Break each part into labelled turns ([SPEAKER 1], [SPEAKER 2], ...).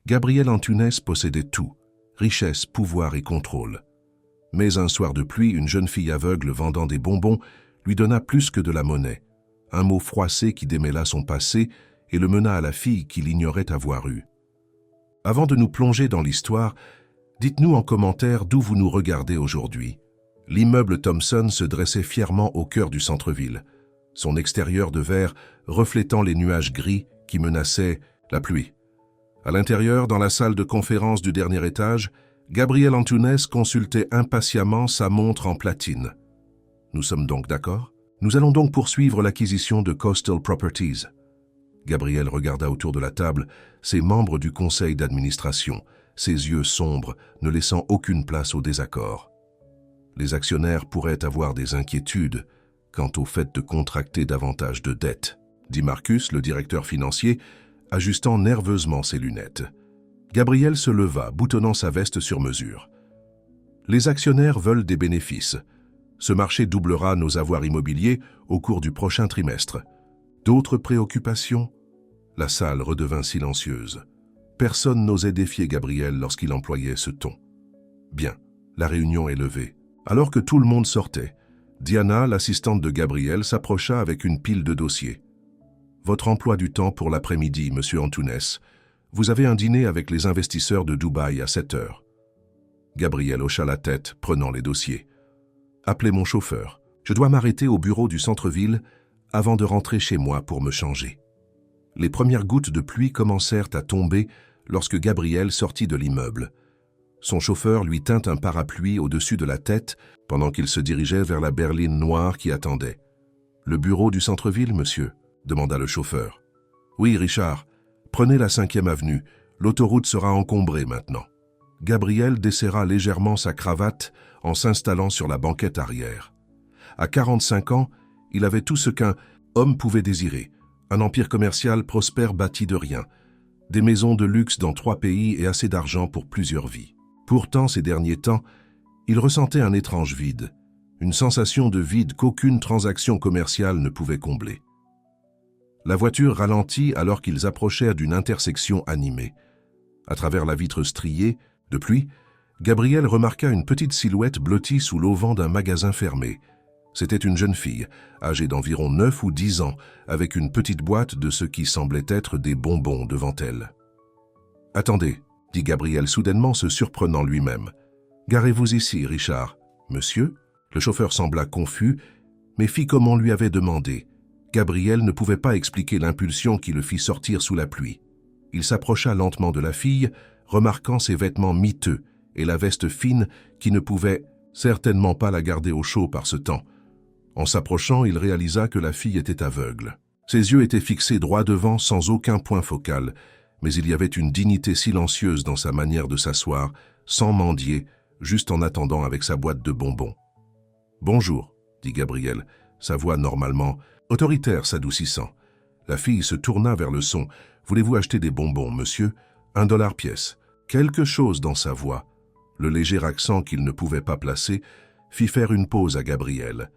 [SPEAKER 1] Gabriel Antunes possédait tout, richesse, pouvoir et contrôle. Mais un soir de pluie, une jeune fille aveugle vendant des bonbons lui donna plus que de la monnaie, un mot froissé qui démêla son passé et le mena à la fille qu'il ignorait avoir eue. Avant de nous plonger dans l'histoire, dites-nous en commentaire d'où vous nous regardez aujourd'hui. L'immeuble Thompson se dressait fièrement au cœur du centre-ville, son extérieur de verre reflétant les nuages gris qui menaçaient la pluie. À l'intérieur, dans la salle de conférence du dernier étage, Gabriel Antunes consultait impatiemment sa montre en platine. Nous sommes donc d'accord? Nous allons donc poursuivre l'acquisition de Coastal Properties. Gabriel regarda autour de la table ses membres du conseil d'administration, ses yeux sombres, ne laissant aucune place au désaccord. Les actionnaires pourraient avoir des inquiétudes quant au fait de contracter davantage de dettes, dit Marcus, le directeur financier, ajustant nerveusement ses lunettes. Gabriel se leva, boutonnant sa veste sur mesure. Les actionnaires veulent des bénéfices. Ce marché doublera nos avoirs immobiliers au cours du prochain trimestre. D'autres préoccupations? La salle redevint silencieuse. Personne n'osait défier Gabriel lorsqu'il employait ce ton. Bien, la réunion est levée. Alors que tout le monde sortait, Diana, l'assistante de Gabriel, s'approcha avec une pile de dossiers. Votre emploi du temps pour l'après-midi, monsieur Antunes. Vous avez un dîner avec les investisseurs de Dubaï à 7 heures. Gabriel hocha la tête, prenant les dossiers. Appelez mon chauffeur. Je dois m'arrêter au bureau du centre-ville avant de rentrer chez moi pour me changer. Les premières gouttes de pluie commencèrent à tomber lorsque Gabriel sortit de l'immeuble. Son chauffeur lui tint un parapluie au-dessus de la tête pendant qu'il se dirigeait vers la berline noire qui attendait. « Le bureau du centre-ville, monsieur ?» demanda le chauffeur. « Oui, Richard. Prenez la 5e avenue. L'autoroute sera encombrée maintenant. » Gabriel desserra légèrement sa cravate en s'installant sur la banquette arrière. À 45 ans, il avait tout ce qu'un homme pouvait désirer. Un empire commercial prospère bâti de rien. Des maisons de luxe dans 3 pays et assez d'argent pour plusieurs vies. Pourtant, ces derniers temps, il ressentait un étrange vide. Une sensation de vide qu'aucune transaction commerciale ne pouvait combler. La voiture ralentit alors qu'ils approchèrent d'une intersection animée. À travers la vitre striée de pluie, Gabriel remarqua une petite silhouette blottie sous l'auvent d'un magasin fermé. C'était une jeune fille, âgée d'environ 9 ou 10 ans, avec une petite boîte de ce qui semblait être des bonbons devant elle. « Attendez, » dit Gabriel soudainement, se surprenant lui-même. « Garez-vous ici, Richard. »« Monsieur ?» Le chauffeur sembla confus, mais fit comme on lui avait demandé. Gabriel ne pouvait pas expliquer l'impulsion qui le fit sortir sous la pluie. Il s'approcha lentement de la fille, remarquant ses vêtements miteux et la veste fine qui ne pouvait certainement pas la garder au chaud par ce temps. En s'approchant, il réalisa que la fille était aveugle. Ses yeux étaient fixés droit devant sans aucun point focal, mais il y avait une dignité silencieuse dans sa manière de s'asseoir, sans mendier, juste en attendant avec sa boîte de bonbons. « Bonjour », dit Gabriel, sa voix normalement autoritaire s'adoucissant. La fille se tourna vers le son. « Voulez-vous acheter des bonbons, monsieur? $1 pièce. » Quelque chose dans sa voix, le léger accent qu'il ne pouvait pas placer, fit faire une pause à Gabriel.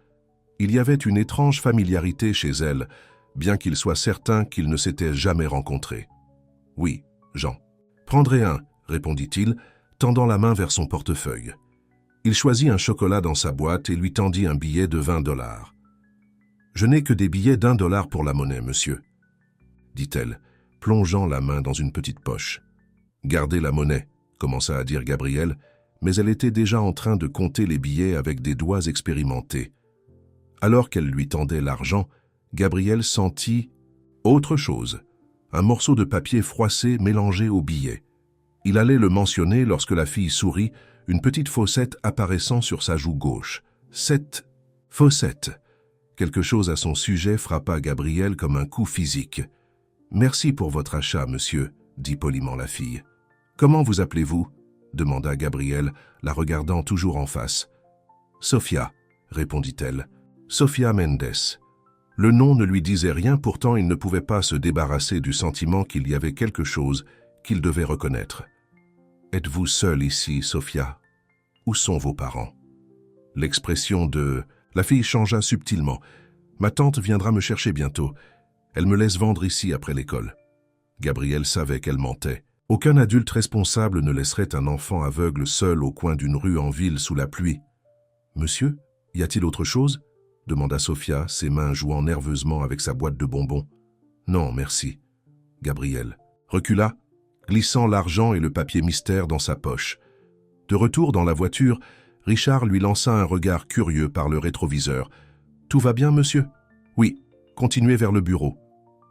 [SPEAKER 1] Il y avait une étrange familiarité chez elle, bien qu'il soit certain qu'ils ne s'étaient jamais rencontrés. « Oui, Jean. »« Prendrez un, » répondit-il, tendant la main vers son portefeuille. Il choisit un chocolat dans sa boîte et lui tendit un billet de $20. « Je n'ai que des billets $1 pour la monnaie, monsieur, » dit-elle, plongeant la main dans une petite poche. « Gardez la monnaie, » commença à dire Gabriel, mais elle était déjà en train de compter les billets avec des doigts expérimentés. Alors qu'elle lui tendait l'argent, Gabriel sentit autre chose, un morceau de papier froissé mélangé au billet. Il allait le mentionner lorsque la fille sourit, une petite fossette apparaissant sur sa joue gauche. Cette fossette. Quelque chose à son sujet frappa Gabriel comme un coup physique. « Merci pour votre achat, monsieur, » dit poliment la fille. « Comment vous appelez-vous » demanda Gabriel, la regardant toujours en face. « Sophia » répondit-elle. « Sophia Mendes. » Le nom ne lui disait rien, pourtant il ne pouvait pas se débarrasser du sentiment qu'il y avait quelque chose qu'il devait reconnaître. « Êtes-vous seule ici, Sophia? Où sont vos parents ?» L'expression de... La fille changea subtilement. « Ma tante viendra me chercher bientôt. Elle me laisse vendre ici après l'école. » Gabriel savait qu'elle mentait. Aucun adulte responsable ne laisserait un enfant aveugle seul au coin d'une rue en ville sous la pluie. « Monsieur, y a-t-il autre chose ?» demanda Sophia, ses mains jouant nerveusement avec sa boîte de bonbons. « Non, merci. » Gabriel recula, glissant l'argent et le papier mystère dans sa poche. De retour dans la voiture, Richard lui lança un regard curieux par le rétroviseur. « Tout va bien, monsieur ?»« Oui, continuez vers le bureau. »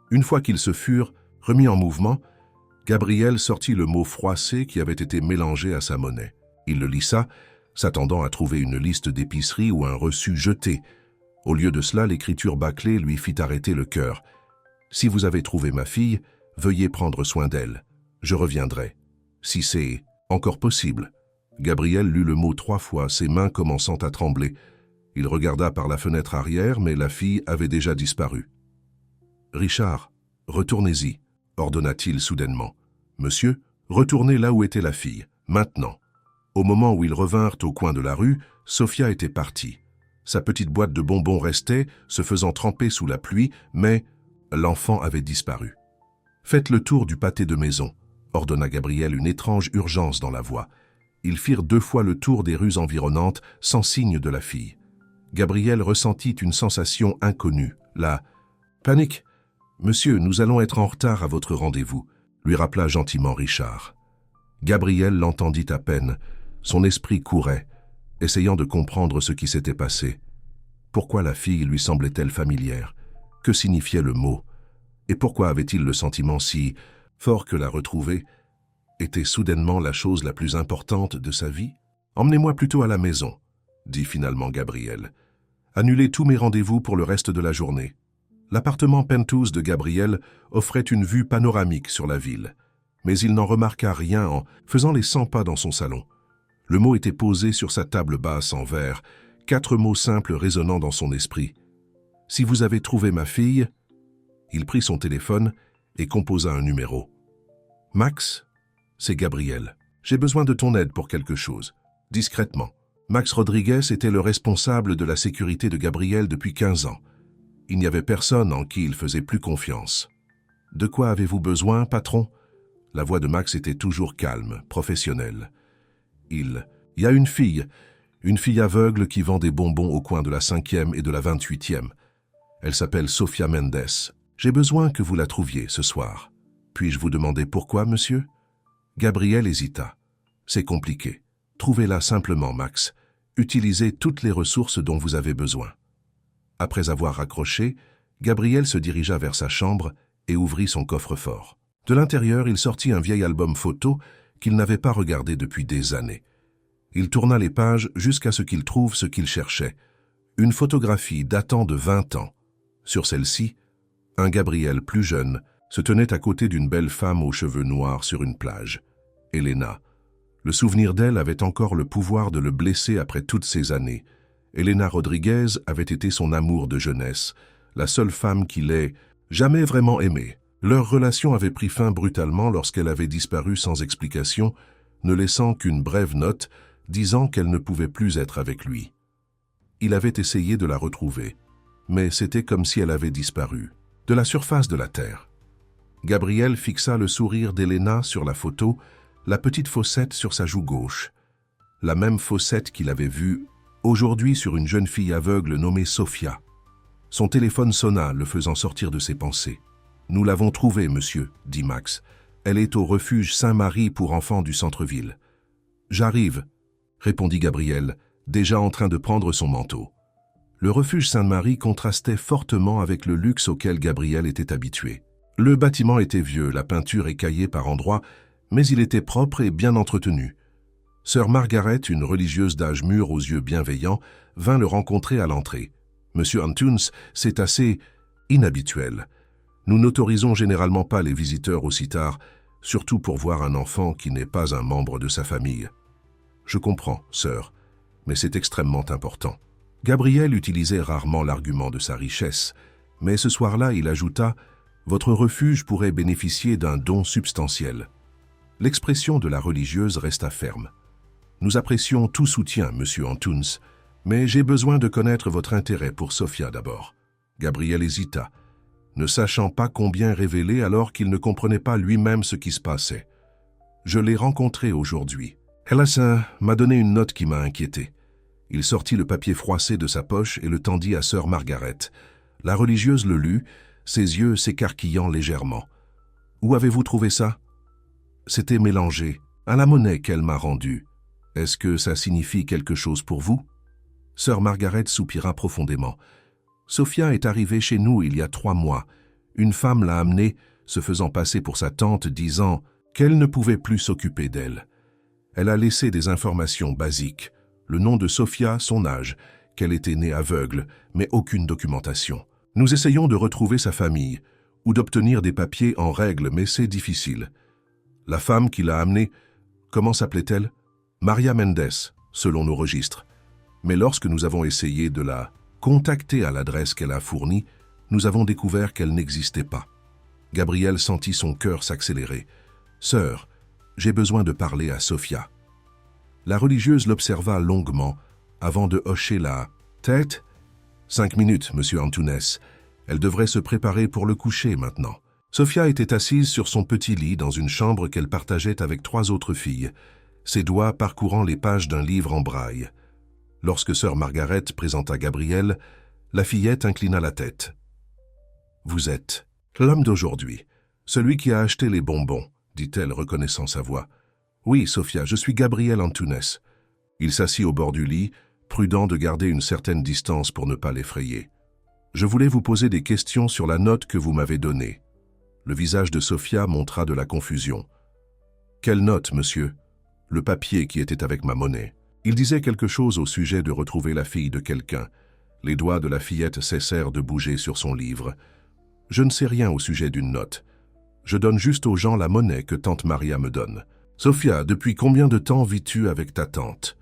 [SPEAKER 1] Une fois qu'ils se furent remis en mouvement, Gabriel sortit le mot froissé qui avait été mélangé à sa monnaie. Il le lissa, s'attendant à trouver une liste d'épicerie ou un reçu jeté. Au lieu de cela, l'écriture bâclée lui fit arrêter le cœur. « Si vous avez trouvé ma fille, veuillez prendre soin d'elle. Je reviendrai. Si c'est encore possible. » Gabriel lut le mot 3 fois, ses mains commençant à trembler. Il regarda par la fenêtre arrière, mais la fille avait déjà disparu. « Richard, retournez-y, » ordonna-t-il soudainement. « Monsieur, retournez là où était la fille, maintenant. » Au moment où ils revinrent au coin de la rue, Sophia était partie. Sa petite boîte de bonbons restait, se faisant tremper sous la pluie, mais l'enfant avait disparu. « Faites le tour du pâté de maison, » ordonna Gabriel, une étrange urgence dans la voix. Ils firent 2 fois le tour des rues environnantes, sans signe de la fille. Gabriel ressentit une sensation inconnue, la panique. « Monsieur, nous allons être en retard à votre rendez-vous », lui rappela gentiment Richard. Gabriel l'entendit à peine. Son esprit courait, essayant de comprendre ce qui s'était passé. Pourquoi la fille lui semblait-elle familière? Que signifiait le mot? Et pourquoi avait-il le sentiment si fort que la retrouver était soudainement la chose la plus importante de sa vie? « Emmenez-moi plutôt à la maison, » dit finalement Gabriel. « Annulez tous mes rendez-vous pour le reste de la journée. » L'appartement penthouse de Gabriel offrait une vue panoramique sur la ville, mais il n'en remarqua rien en faisant les 100 pas dans son salon. Le mot était posé sur sa table basse en verre, 4 mots simples résonnant dans son esprit. « Si vous avez trouvé ma fille… » Il prit son téléphone et composa un numéro. « Max, c'est Gabriel. J'ai besoin de ton aide pour quelque chose. Discrètement. » Max Rodriguez était le responsable de la sécurité de Gabriel depuis 15 ans. Il n'y avait personne en qui il faisait plus confiance. « De quoi avez-vous besoin, patron ?» La voix de Max était toujours calme, professionnelle. « Il y a une fille aveugle qui vend des bonbons au coin de la 5e et de la 28e. Elle s'appelle Sophia Mendes. J'ai besoin que vous la trouviez ce soir. Puis-je vous demander pourquoi, monsieur ?» Gabriel hésita. « C'est compliqué. Trouvez-la simplement, Max. Utilisez toutes les ressources dont vous avez besoin. » Après avoir raccroché, Gabriel se dirigea vers sa chambre et ouvrit son coffre-fort. De l'intérieur, il sortit un vieil album photo qu'il n'avait pas regardé depuis des années. Il tourna les pages jusqu'à ce qu'il trouve ce qu'il cherchait. Une photographie datant de 20 ans. Sur celle-ci, un Gabriel plus jeune se tenait à côté d'une belle femme aux cheveux noirs sur une plage. Elena. Le souvenir d'elle avait encore le pouvoir de le blesser après toutes ces années. Elena Rodriguez avait été son amour de jeunesse, la seule femme qu'il ait jamais vraiment aimée. Leur relation avait pris fin brutalement lorsqu'elle avait disparu sans explication, ne laissant qu'une brève note disant qu'elle ne pouvait plus être avec lui. Il avait essayé de la retrouver, mais c'était comme si elle avait disparu, de la surface de la terre. Gabriel fixa le sourire d'Elena sur la photo, la petite fossette sur sa joue gauche. La même fossette qu'il avait vue aujourd'hui sur une jeune fille aveugle nommée Sophia. Son téléphone sonna, le faisant sortir de ses pensées. « Nous l'avons trouvée, monsieur, » dit Max. « Elle est au refuge Saint-Marie pour enfants du centre-ville. »« J'arrive, » répondit Gabriel, déjà en train de prendre son manteau. Le refuge Sainte-Marie contrastait fortement avec le luxe auquel Gabriel était habitué. Le bâtiment était vieux, la peinture écaillée par endroits, mais il était propre et bien entretenu. Sœur Margaret, une religieuse d'âge mûr aux yeux bienveillants, vint le rencontrer à l'entrée. « Monsieur Antunes, c'est assez inhabituel. Nous n'autorisons généralement pas les visiteurs aussi tard, surtout pour voir un enfant qui n'est pas un membre de sa famille. »« Je comprends, sœur, mais c'est extrêmement important. » Gabriel utilisait rarement l'argument de sa richesse, mais ce soir-là, il ajouta « Votre refuge pourrait bénéficier d'un don substantiel. » L'expression de la religieuse resta ferme. « Nous apprécions tout soutien, monsieur Antunes, mais j'ai besoin de connaître votre intérêt pour Sophia d'abord. » Gabriel hésita, ne sachant pas combien révéler alors qu'il ne comprenait pas lui-même ce qui se passait. Je l'ai rencontré aujourd'hui. Ellison m'a donné une note qui m'a inquiété. Il sortit le papier froissé de sa poche et le tendit à sœur Margaret. La religieuse le lut, ses yeux s'écarquillant légèrement. « Où avez-vous trouvé ça ?»« C'était mélangé, à la monnaie qu'elle m'a rendue. Est-ce que ça signifie quelque chose pour vous ?» Sœur Margaret soupira profondément. « Sophia est arrivée chez nous il y a 3 mois. Une femme l'a amenée, se faisant passer pour sa tante, disant qu'elle ne pouvait plus s'occuper d'elle. Elle a laissé des informations basiques, le nom de Sophia, son âge, qu'elle était née aveugle, mais aucune documentation. Nous essayons de retrouver sa famille, ou d'obtenir des papiers en règle, mais c'est difficile. La femme qui l'a amenée, comment s'appelait-elle? Maria Mendes, selon nos registres. Mais lorsque nous avons essayé de la contacter à l'adresse qu'elle a fournie, nous avons découvert qu'elle n'existait pas. » Gabriel sentit son cœur s'accélérer. « Sœur, j'ai besoin de parler à Sophia. » La religieuse l'observa longuement, avant de hocher la tête. « 5 minutes, monsieur Antunes. Elle devrait se préparer pour le coucher maintenant. » Sophia était assise sur son petit lit dans une chambre qu'elle partageait avec 3 autres filles, ses doigts parcourant les pages d'un livre en braille. Lorsque sœur Margaret présenta Gabriel, la fillette inclina la tête. « Vous êtes l'homme d'aujourd'hui, celui qui a acheté les bonbons, » dit-elle, reconnaissant sa voix. « Oui, Sophia, je suis Gabriel Antunes. » Il s'assit au bord du lit, prudent de garder une certaine distance pour ne pas l'effrayer. « Je voulais vous poser des questions sur la note que vous m'avez donnée. » Le visage de Sophia montra de la confusion. « Quelle note, monsieur ?»« Le papier qui était avec ma monnaie. » Il disait quelque chose au sujet de retrouver la fille de quelqu'un. Les doigts de la fillette cessèrent de bouger sur son livre. « Je ne sais rien au sujet d'une note. Je donne juste aux gens la monnaie que tante Maria me donne. »« Sophia, depuis combien de temps vis-tu avec ta tante ?»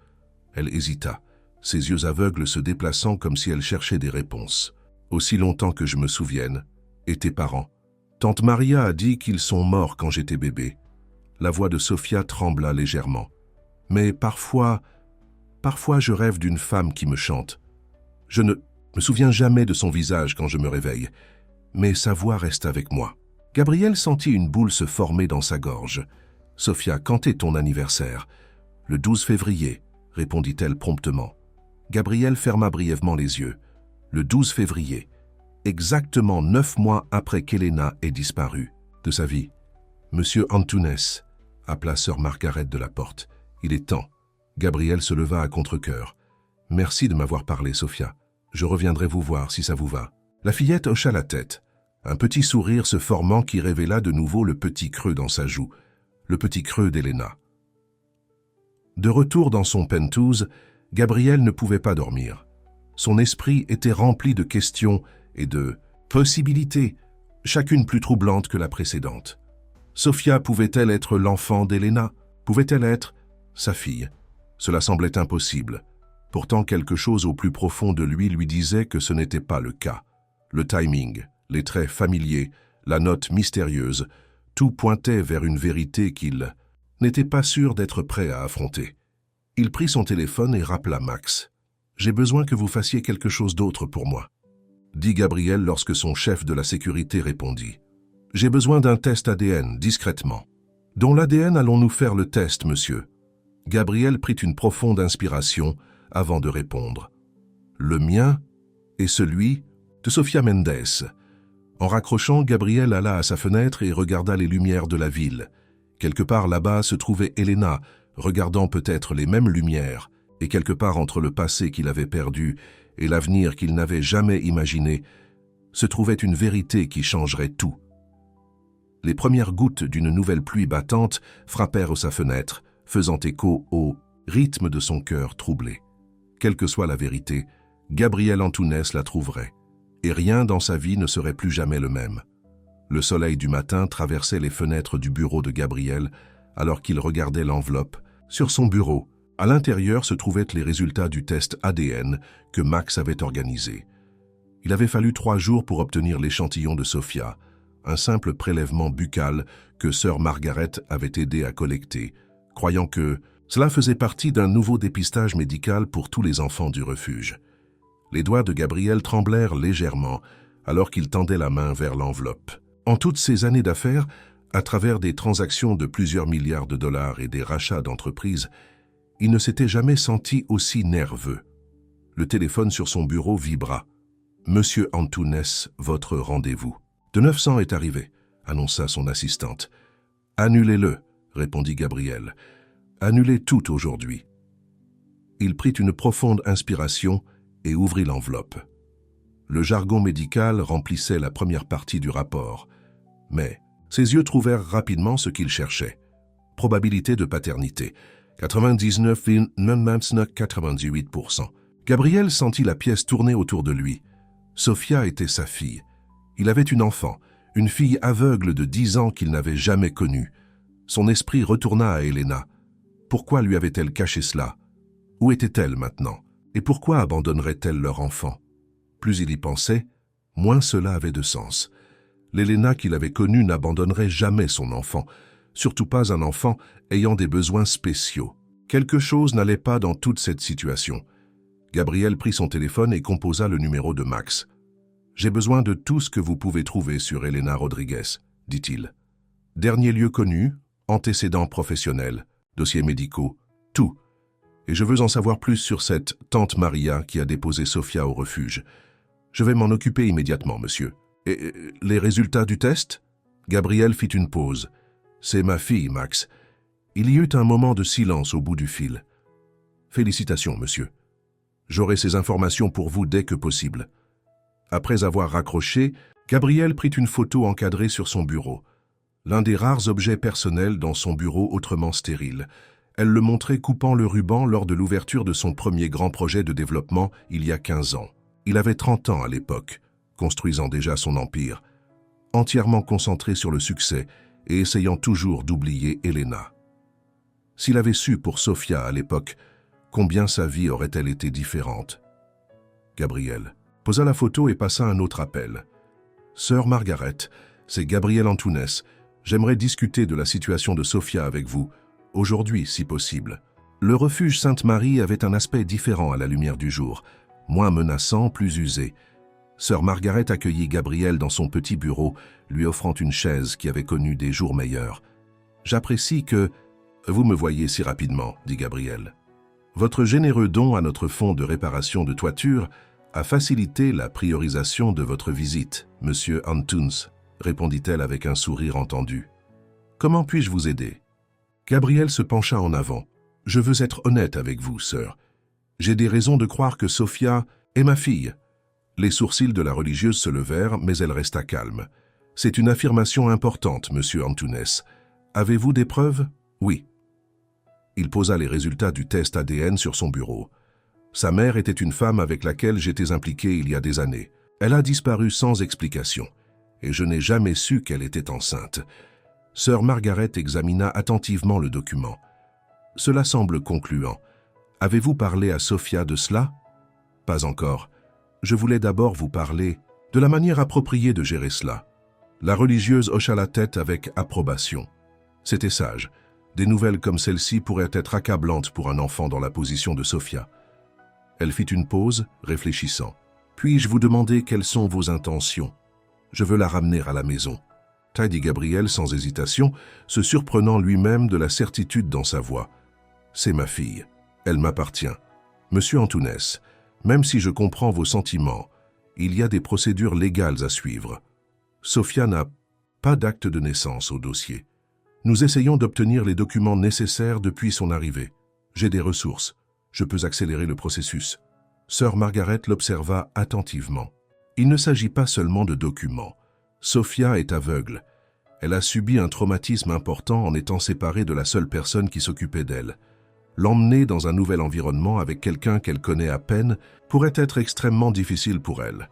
[SPEAKER 1] Elle hésita, ses yeux aveugles se déplaçant comme si elle cherchait des réponses. « Aussi longtemps que je me souvienne. Et tes parents ? Tante Maria a dit qu'ils sont morts quand j'étais bébé. » La voix de Sophia trembla légèrement. « Mais parfois je rêve d'une femme qui me chante. Je ne me souviens jamais de son visage quand je me réveille, mais sa voix reste avec moi. » Gabriel sentit une boule se former dans sa gorge. « Sophia, quand est ton anniversaire ?»« Le 12 février, » répondit-elle promptement. Gabriel ferma brièvement les yeux. « Le 12 février, exactement 9 mois après qu'Elena ait disparu de sa vie. »« Monsieur Antunes, » appela sœur Margaret de la porte. « Il est temps. » Gabriel se leva à contre-cœur. « Merci de m'avoir parlé, Sophia. Je reviendrai vous voir si ça vous va. » La fillette hocha la tête, un petit sourire se formant qui révéla de nouveau le petit creux dans sa joue, le petit creux d'Elena. De retour dans son penthouse, Gabriel ne pouvait pas dormir. Son esprit était rempli de questions et de possibilités, chacune plus troublante que la précédente. Sophia pouvait-elle être l'enfant d'Elena? Pouvait-elle être sa fille? Cela semblait impossible. Pourtant, quelque chose au plus profond de lui disait que ce n'était pas le cas. Le timing, les traits familiers, la note mystérieuse, tout pointait vers une vérité qu'il n'était pas sûr d'être prêt à affronter. Il prit son téléphone et rappela Max. « J'ai besoin que vous fassiez quelque chose d'autre pour moi, » dit Gabriel lorsque son chef de la sécurité répondit. « J'ai besoin d'un test ADN, discrètement. »« Dont l'ADN allons-nous faire le test, monsieur ?» Gabriel prit une profonde inspiration avant de répondre. « Le mien et celui de Sophia Mendes. » En raccrochant, Gabriel alla à sa fenêtre et regarda les lumières de la ville. Quelque part là-bas se trouvait Elena, regardant peut-être les mêmes lumières, et quelque part entre le passé qu'il avait perdu et l'avenir qu'il n'avait jamais imaginé, se trouvait une vérité qui changerait tout. Les premières gouttes d'une nouvelle pluie battante frappèrent sa fenêtre, faisant écho au rythme de son cœur troublé. Quelle que soit la vérité, Gabriel Antunes la trouverait, et rien dans sa vie ne serait plus jamais le même. Le soleil du matin traversait les fenêtres du bureau de Gabriel alors qu'il regardait l'enveloppe. Sur son bureau, à l'intérieur se trouvaient les résultats du test ADN que Max avait organisé. Il avait fallu 3 jours pour obtenir l'échantillon de Sophia, un simple prélèvement buccal que sœur Margaret avait aidé à collecter, croyant que cela faisait partie d'un nouveau dépistage médical pour tous les enfants du refuge. Les doigts de Gabriel tremblèrent légèrement alors qu'il tendait la main vers l'enveloppe. En toutes ces années d'affaires, À travers des transactions de plusieurs milliards de dollars et des rachats d'entreprises, il ne s'était jamais senti aussi nerveux. Le téléphone sur son bureau vibra. « Monsieur Antunes, votre rendez-vous. De 900 est arrivé », annonça son assistante. « Annulez-le », répondit Gabriel. « Annulez tout aujourd'hui. » Il prit une profonde inspiration et ouvrit l'enveloppe. Le jargon médical remplissait la première partie du rapport, mais ses yeux trouvèrent rapidement ce qu'il cherchait. Probabilité de paternité, 99,98%. Gabriel sentit la pièce tourner autour de lui. Sophia était sa fille. Il avait une fille aveugle de 10 ans qu'il n'avait jamais connue. Son esprit retourna à Elena. Pourquoi lui avait-elle caché cela? Où était-elle maintenant? Et pourquoi abandonnerait-elle leur enfant? Plus il y pensait, moins cela avait de sens. L'Elena qu'il avait connue n'abandonnerait jamais son enfant, surtout pas un enfant ayant des besoins spéciaux. Quelque chose n'allait pas dans toute cette situation. Gabriel prit son téléphone et composa le numéro de Max. « J'ai besoin de tout ce que vous pouvez trouver sur Elena Rodriguez, dit-il. Dernier lieu connu, antécédents professionnels, dossiers médicaux, tout. Et je veux en savoir plus sur cette tante Maria qui a déposé Sophia au refuge. Je vais m'en occuper immédiatement, monsieur. Et les résultats du test ?» Gabriel fit une pause. « C'est ma fille, Max. » Il y eut un moment de silence au bout du fil. « Félicitations, monsieur. J'aurai ces informations pour vous dès que possible. » Après avoir raccroché, Gabriel prit une photo encadrée sur son bureau. L'un des rares objets personnels dans son bureau autrement stérile. Elle le montrait coupant le ruban lors de l'ouverture de son premier grand projet de développement il y a 15 ans. Il avait 30 ans à l'époque, construisant déjà son empire, entièrement concentré sur le succès et essayant toujours d'oublier Elena. S'il avait su pour Sophia à l'époque, combien sa vie aurait-elle été différente? Gabriel posa la photo et passa un autre appel. « Sœur Margaret, c'est Gabriel Antunes. J'aimerais discuter de la situation de Sophia avec vous, aujourd'hui si possible. » Le refuge Sainte-Marie avait un aspect différent à la lumière du jour, moins menaçant, plus usé. Sœur Margaret accueillit Gabriel dans son petit bureau, lui offrant une chaise qui avait connu des jours meilleurs. « J'apprécie que... »« Vous me voyez si rapidement, » dit Gabriel. « Votre généreux don à notre fonds de réparation de toiture a facilité la priorisation de votre visite, monsieur Antunes, » répondit-elle avec un sourire entendu. « Comment puis-je vous aider ?» Gabriel se pencha en avant. « Je veux être honnête avec vous, sœur. J'ai des raisons de croire que Sophia est ma fille. » Les sourcils de la religieuse se levèrent, mais elle resta calme. « C'est une affirmation importante, monsieur Antunes. Avez-vous des preuves? » « Oui. » Il posa les résultats du test ADN sur son bureau. Sa mère était une femme avec laquelle j'étais impliqué il y a des années. Elle a disparu sans explication, et je n'ai jamais su qu'elle était enceinte. Sœur Margaret examina attentivement le document. Cela semble concluant. Avez-vous parlé à Sophia de cela? Pas encore. Je voulais d'abord vous parler de la manière appropriée de gérer cela. La religieuse hocha la tête avec approbation. C'était sage. Des nouvelles comme celle-ci pourraient être accablantes pour un enfant dans la position de Sophia. Elle fit une pause, réfléchissant. « Puis-je vous demander quelles sont vos intentions? Je veux la ramener à la maison. » dit Gabriel sans hésitation, se surprenant lui-même de la certitude dans sa voix. « C'est ma fille. Elle m'appartient. Monsieur Antunes, même si je comprends vos sentiments, il y a des procédures légales à suivre. Sophia n'a pas d'acte de naissance au dossier. Nous essayons d'obtenir les documents nécessaires depuis son arrivée. J'ai des ressources. Je peux accélérer le processus. » Sœur Margaret l'observa attentivement. Il ne s'agit pas seulement de documents. Sophia est aveugle. Elle a subi un traumatisme important en étant séparée de la seule personne qui s'occupait d'elle. L'emmener dans un nouvel environnement avec quelqu'un qu'elle connaît à peine pourrait être extrêmement difficile pour elle.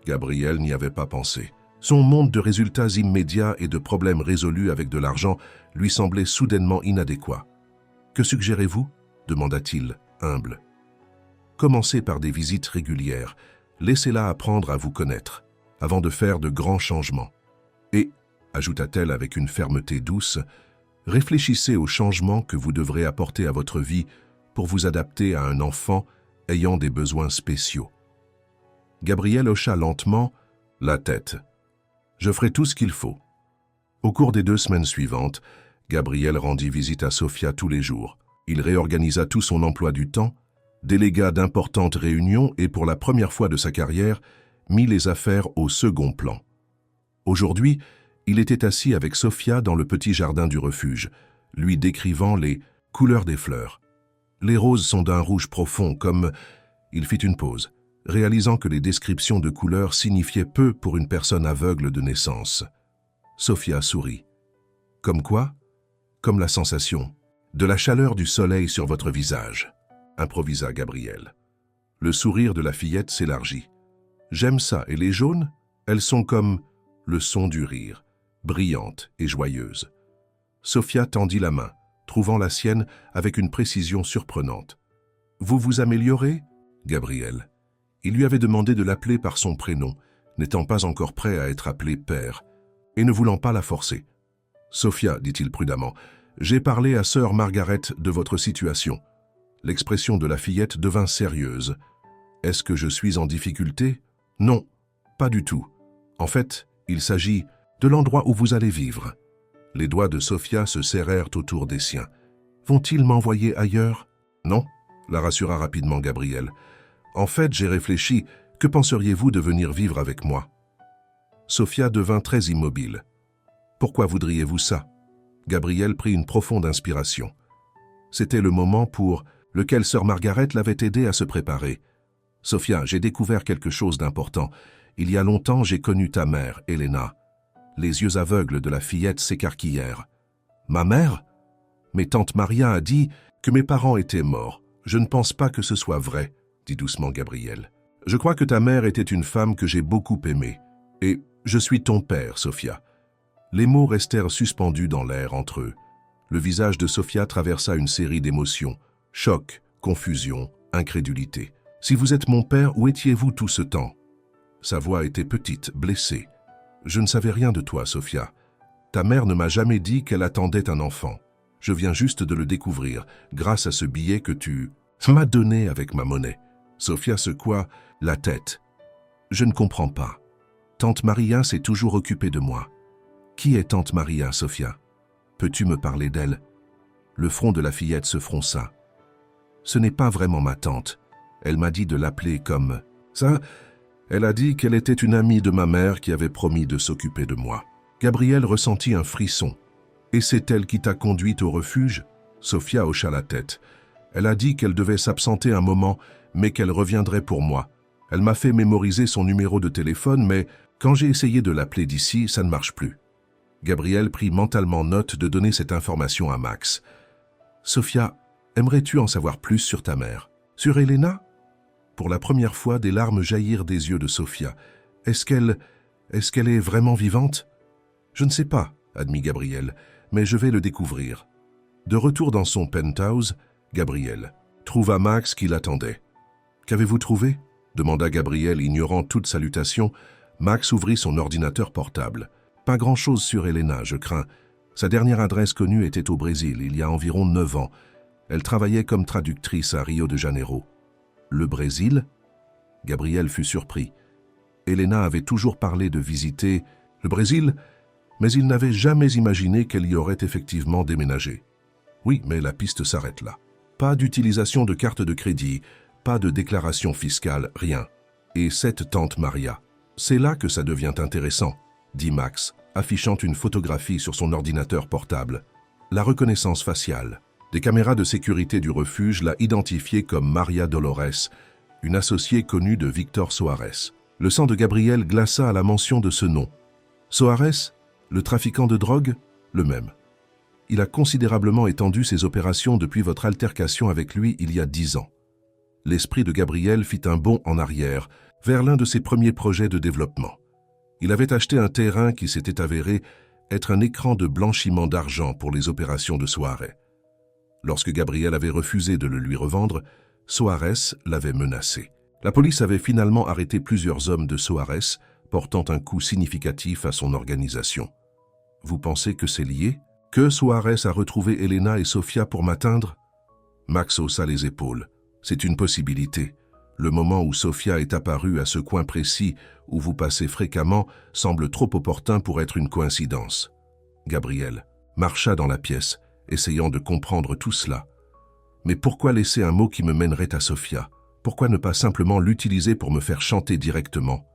[SPEAKER 1] Gabriel n'y avait pas pensé. Son monde de résultats immédiats et de problèmes résolus avec de l'argent lui semblait soudainement inadéquat. « Que suggérez-vous » demanda-t-il, humble. « Commencez par des visites régulières. Laissez-la apprendre à vous connaître, avant de faire de grands changements. Et, ajouta-t-elle avec une fermeté douce, réfléchissez aux changements que vous devrez apporter à votre vie pour vous adapter à un enfant ayant des besoins spéciaux. » Gabriel hocha lentement la tête. « Je ferai tout ce qu'il faut. » Au cours des 2 semaines suivantes, Gabriel rendit visite à Sofia tous les jours. Il réorganisa tout son emploi du temps, délégua d'importantes réunions et pour la première fois de sa carrière, mit les affaires au second plan. Aujourd'hui, il était assis avec Sofia dans le petit jardin du refuge, lui décrivant les couleurs des fleurs. Les roses sont d'un rouge profond, comme... Il fit une pause, réalisant que les descriptions de couleurs signifiaient peu pour une personne aveugle de naissance. Sofia sourit. Comme quoi? Comme la sensation de la chaleur du soleil sur votre visage, improvisa Gabriel. Le sourire de la fillette s'élargit. J'aime ça, et les jaunes? Elles sont comme le son du rire, brillantes et joyeuses. Sofia tendit la main, trouvant la sienne avec une précision surprenante. Vous vous améliorez? Gabriel. Il lui avait demandé de l'appeler par son prénom, n'étant pas encore prêt à être appelé père, et ne voulant pas la forcer. Sofia, dit-il prudemment, j'ai parlé à sœur Margaret de votre situation. L'expression de la fillette devint sérieuse. Est-ce que je suis en difficulté? Non, pas du tout. En fait, il s'agit de l'endroit où vous allez vivre. Les doigts de Sofia se serrèrent autour des siens. Vont-ils m'envoyer ailleurs? Non, la rassura rapidement Gabriel. En fait, j'ai réfléchi, que penseriez-vous de venir vivre avec moi? Sofia devint très immobile. Pourquoi voudriez-vous ça? Gabriel prit une profonde inspiration. C'était le moment pour lequel sœur Margaret l'avait aidé à se préparer. Sofia, j'ai découvert quelque chose d'important. Il y a longtemps, j'ai connu ta mère, Elena. Les yeux aveugles de la fillette s'écarquillèrent. Ma mère? Mais tante Maria a dit que mes parents étaient morts. Je ne pense pas que ce soit vrai, dit doucement Gabriel. Je crois que ta mère était une femme que j'ai beaucoup aimée. Et je suis ton père, Sofia. Les mots restèrent suspendus dans l'air entre eux. Le visage de Sofia traversa une série d'émotions. Choc, confusion, incrédulité. Si vous êtes mon père, où étiez-vous tout ce temps? Sa voix était petite, blessée. Je ne savais rien de toi, Sofia. Ta mère ne m'a jamais dit qu'elle attendait un enfant. Je viens juste de le découvrir, grâce à ce billet que tu m'as donné avec ma monnaie. Sofia secoua la tête. Je ne comprends pas. Tante Maria s'est toujours occupée de moi. Qui est tante Maria, Sofia? Peux-tu me parler d'elle? Le front de la fillette se fronça. Ce n'est pas vraiment ma tante. Elle m'a dit de l'appeler comme ça. Elle a dit qu'elle était une amie de ma mère qui avait promis de s'occuper de moi. Gabriel ressentit un frisson. Et c'est elle qui t'a conduite au refuge? Sofia hocha la tête. Elle a dit qu'elle devait s'absenter un moment, mais qu'elle reviendrait pour moi. Elle m'a fait mémoriser son numéro de téléphone, mais quand j'ai essayé de l'appeler d'ici, ça ne marche plus. Gabriel prit mentalement note de donner cette information à Max. Sofia, aimerais-tu en savoir plus sur ta mère? Sur Elena? Pour la première fois, des larmes jaillirent des yeux de Sofia. Est-ce qu'elle est vraiment vivante? Je ne sais pas, admit Gabriel, mais je vais le découvrir. De retour dans son penthouse, Gabriel trouva Max qui l'attendait. Qu'avez-vous trouvé? Demanda Gabriel, ignorant toute salutation. Max ouvrit son ordinateur portable. Pas grand-chose sur Elena, je crains. Sa dernière adresse connue était au Brésil, il y a environ 9 ans. Elle travaillait comme traductrice à Rio de Janeiro. Le Brésil? Gabriel fut surpris. Elena avait toujours parlé de visiter le Brésil, mais il n'avait jamais imaginé qu'elle y aurait effectivement déménagé. Oui, mais la piste s'arrête là. Pas d'utilisation de carte de crédit, pas de déclaration fiscale, rien. Et cette tante Maria, c'est là que ça devient intéressant, dit Max, affichant une photographie sur son ordinateur portable. La reconnaissance faciale. Des caméras de sécurité du refuge l'a identifiée comme Maria Dolores, une associée connue de Victor Soares. Le sang de Gabriel glaça à la mention de ce nom. Soares, le trafiquant de drogue, le même. Il a considérablement étendu ses opérations depuis votre altercation avec lui il y a 10 ans. L'esprit de Gabriel fit un bond en arrière, vers l'un de ses premiers projets de développement. Il avait acheté un terrain qui s'était avéré être un écran de blanchiment d'argent pour les opérations de Soares. Lorsque Gabriel avait refusé de le lui revendre, Soares l'avait menacé. La police avait finalement arrêté plusieurs hommes de Soares, portant un coup significatif à son organisation. Vous pensez que c'est lié? Que Soares a retrouvé Elena et Sofia pour m'atteindre? Max haussa les épaules. C'est une possibilité. Le moment où Sofia est apparue à ce coin précis où vous passez fréquemment semble trop opportun pour être une coïncidence. Gabriel marcha dans la pièce, essayant de comprendre tout cela. Mais pourquoi laisser un mot qui me mènerait à Sofia? Pourquoi ne pas simplement l'utiliser pour me faire chanter directement?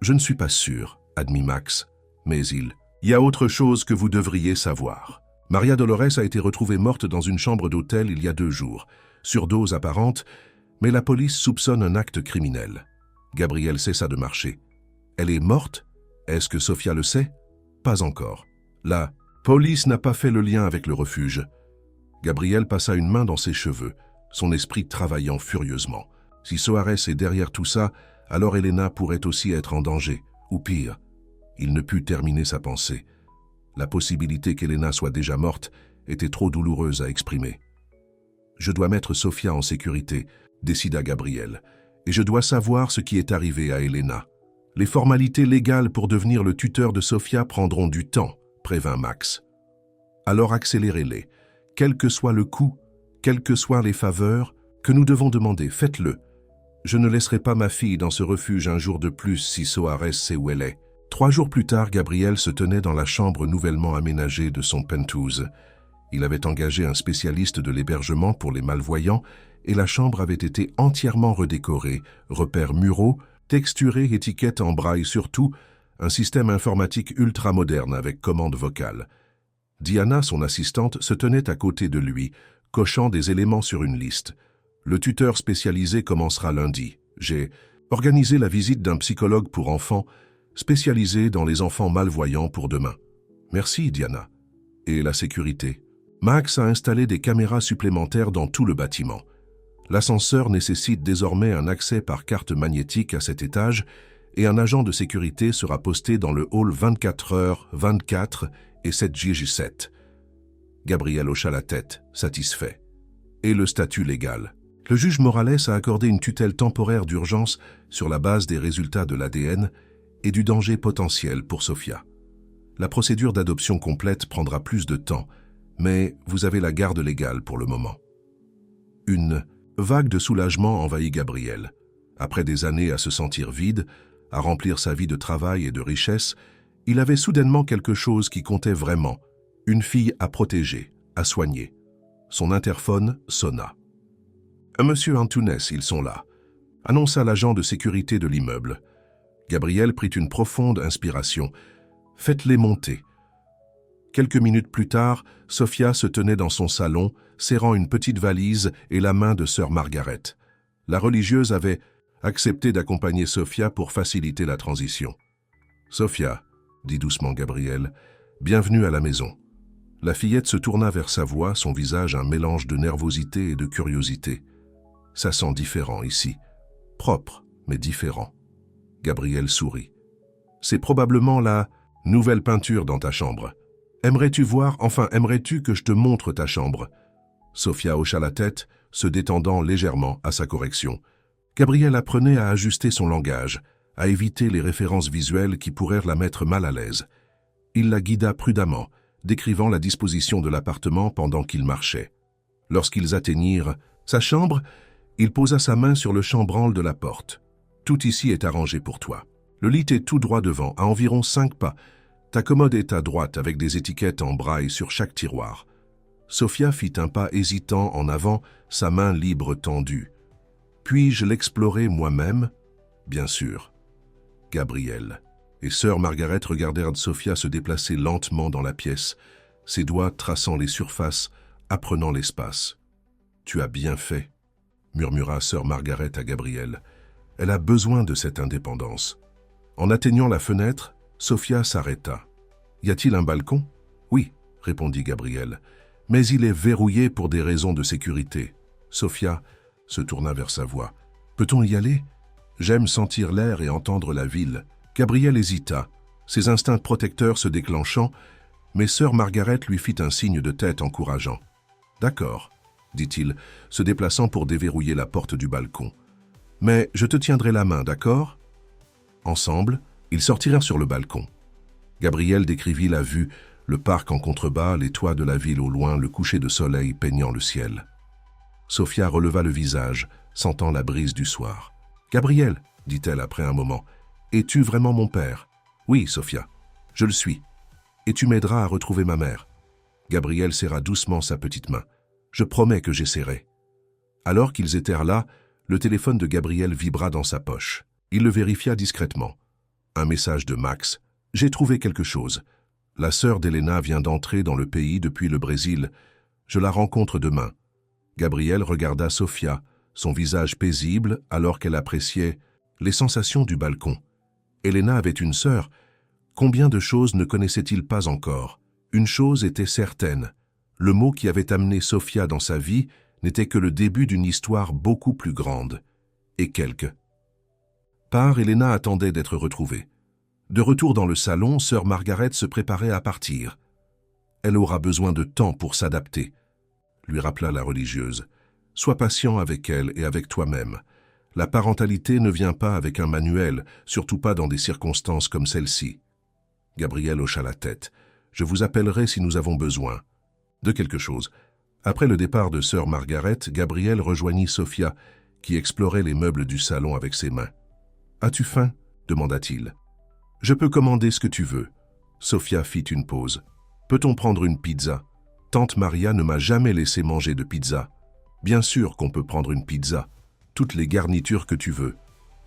[SPEAKER 1] Je ne suis pas sûr, admit Max, mais il y a autre chose que vous devriez savoir. Maria Dolores a été retrouvée morte dans une chambre d'hôtel il y a 2 jours, surdose apparente, mais la police soupçonne un acte criminel. Gabriel cessa de marcher. Elle est morte? Est-ce que Sofia le sait? Pas encore. La police n'a pas fait le lien avec le refuge. Gabriel passa une main dans ses cheveux, son esprit travaillant furieusement. Si Soares est derrière tout ça, alors Elena pourrait aussi être en danger, ou pire. Il ne put terminer sa pensée. La possibilité qu'Elena soit déjà morte était trop douloureuse à exprimer. « Je dois mettre Sofia en sécurité », décida Gabriel, « et je dois savoir ce qui est arrivé à Elena. Les formalités légales pour devenir le tuteur de Sofia prendront du temps, prévint Max. Alors accélérez-les. Quel que soit le coût, quelles que soient les faveurs que nous devons demander, faites-le. Je ne laisserai pas ma fille dans ce refuge un jour de plus si Soares sait où elle est. » 3 jours plus tard, Gabriel se tenait dans la chambre nouvellement aménagée de son penthouse. Il avait engagé un spécialiste de l'hébergement pour les malvoyants et la chambre avait été entièrement redécorée, repères muraux, texturés, étiquettes en braille, surtout un système informatique ultra-moderne avec commande vocale. Diana, son assistante, se tenait à côté de lui, cochant des éléments sur une liste. Le tuteur spécialisé commencera lundi. J'ai organisé la visite d'un psychologue pour enfants spécialisé dans les enfants malvoyants pour demain. Merci, Diana. Et la sécurité? Max a installé des caméras supplémentaires dans tout le bâtiment. L'ascenseur nécessite désormais un accès par carte magnétique à cet étage et un agent de sécurité sera posté dans le hall 24h24 et 7J7. Gabriel hocha la tête, satisfait. Et le statut légal? Le juge Morales a accordé une tutelle temporaire d'urgence sur la base des résultats de l'ADN et du danger potentiel pour Sofia. La procédure d'adoption complète prendra plus de temps, mais vous avez la garde légale pour le moment. Une vague de soulagement envahit Gabriel. Après des années à se sentir vide, à remplir sa vie de travail et de richesse, il avait soudainement quelque chose qui comptait vraiment, une fille à protéger, à soigner. Son interphone sonna. « Monsieur Antunes, ils sont là », annonça l'agent de sécurité de l'immeuble. Gabriel prit une profonde inspiration. « Faites-les monter ». Quelques minutes plus tard, Sofia se tenait dans son salon, serrant une petite valise et la main de sœur Margaret. La religieuse avait accepté d'accompagner Sofia pour faciliter la transition. « Sofia », dit doucement Gabriel, « bienvenue à la maison. » La fillette se tourna vers sa voix, son visage un mélange de nervosité et de curiosité. « Ça sent différent ici. Propre, mais différent. » Gabriel sourit. « C'est probablement la nouvelle peinture dans ta chambre. Aimerais-tu voir, enfin aimerais-tu que je te montre ta chambre ?» Sofia hocha la tête, se détendant légèrement à sa correction. Gabriel apprenait à ajuster son langage, à éviter les références visuelles qui pourraient la mettre mal à l'aise. Il la guida prudemment, décrivant la disposition de l'appartement pendant qu'ils marchaient. Lorsqu'ils atteignirent sa chambre, il posa sa main sur le chambranle de la porte. « Tout ici est arrangé pour toi. Le lit est tout droit devant, à environ 5 pas. Ta commode est à droite avec des étiquettes en braille sur chaque tiroir. » Sofia fit un pas hésitant en avant, sa main libre tendue. « Puis-je l'explorer moi-même ?»« Bien sûr. » Gabriel et sœur Margaret regardèrent Sofia se déplacer lentement dans la pièce, ses doigts traçant les surfaces, apprenant l'espace. « Tu as bien fait, » murmura sœur Margaret à Gabriel. « Elle a besoin de cette indépendance. » En atteignant la fenêtre, Sofia s'arrêta. « Y a-t-il un balcon ?»« Oui, » répondit Gabriel. « Mais il est verrouillé pour des raisons de sécurité. » Sofia se tourna vers sa voix. « Peut-on y aller ? J'aime sentir l'air et entendre la ville. » Gabriel hésita, ses instincts protecteurs se déclenchant, mais sœur Margaret lui fit un signe de tête encourageant. « D'accord, » dit-il, se déplaçant pour déverrouiller la porte du balcon. « Mais je te tiendrai la main, d'accord ?» Ensemble, ils sortirent sur le balcon. Gabriel décrivit la vue, le parc en contrebas, les toits de la ville au loin, le coucher de soleil peignant le ciel. Sofia releva le visage, sentant la brise du soir. « Gabriel, » dit-elle après un moment, « es-tu vraiment mon père ?»« Oui, Sofia, je le suis. » Et tu m'aideras à retrouver ma mère. Gabriel serra doucement sa petite main. Je promets que j'essaierai. Alors qu'ils étaient là, le téléphone de Gabriel vibra dans sa poche. Il le vérifia discrètement. Un message de Max. J'ai trouvé quelque chose. La sœur d'Elena vient d'entrer dans le pays depuis le Brésil. Je la rencontre demain. Gabriel regarda Sofia, son visage paisible alors qu'elle appréciait les sensations du balcon. Elena avait une sœur. Combien de choses ne connaissait-il pas encore? Une chose était certaine. Le mot qui avait amené Sofia dans sa vie n'était que le début d'une histoire beaucoup plus grande. Et quelque part, Elena attendait d'être retrouvée. De retour dans le salon, sœur Margaret se préparait à partir. Elle aura besoin de temps pour s'adapter, lui rappela la religieuse. Sois patient avec elle et avec toi-même. La parentalité ne vient pas avec un manuel, surtout pas dans des circonstances comme celle-ci. Gabriel hocha la tête. Je vous appellerai si nous avons besoin de quelque chose. Après le départ de sœur Margaret, Gabriel rejoignit Sofia, qui explorait les meubles du salon avec ses mains. « As-tu faim » demanda-t-il. « Je peux commander ce que tu veux. » Sofia fit une pause. « Peut-on prendre une pizza ? Tante Maria ne m'a jamais laissé manger de pizza. »« Bien sûr qu'on peut prendre une pizza. Toutes les garnitures que tu veux. »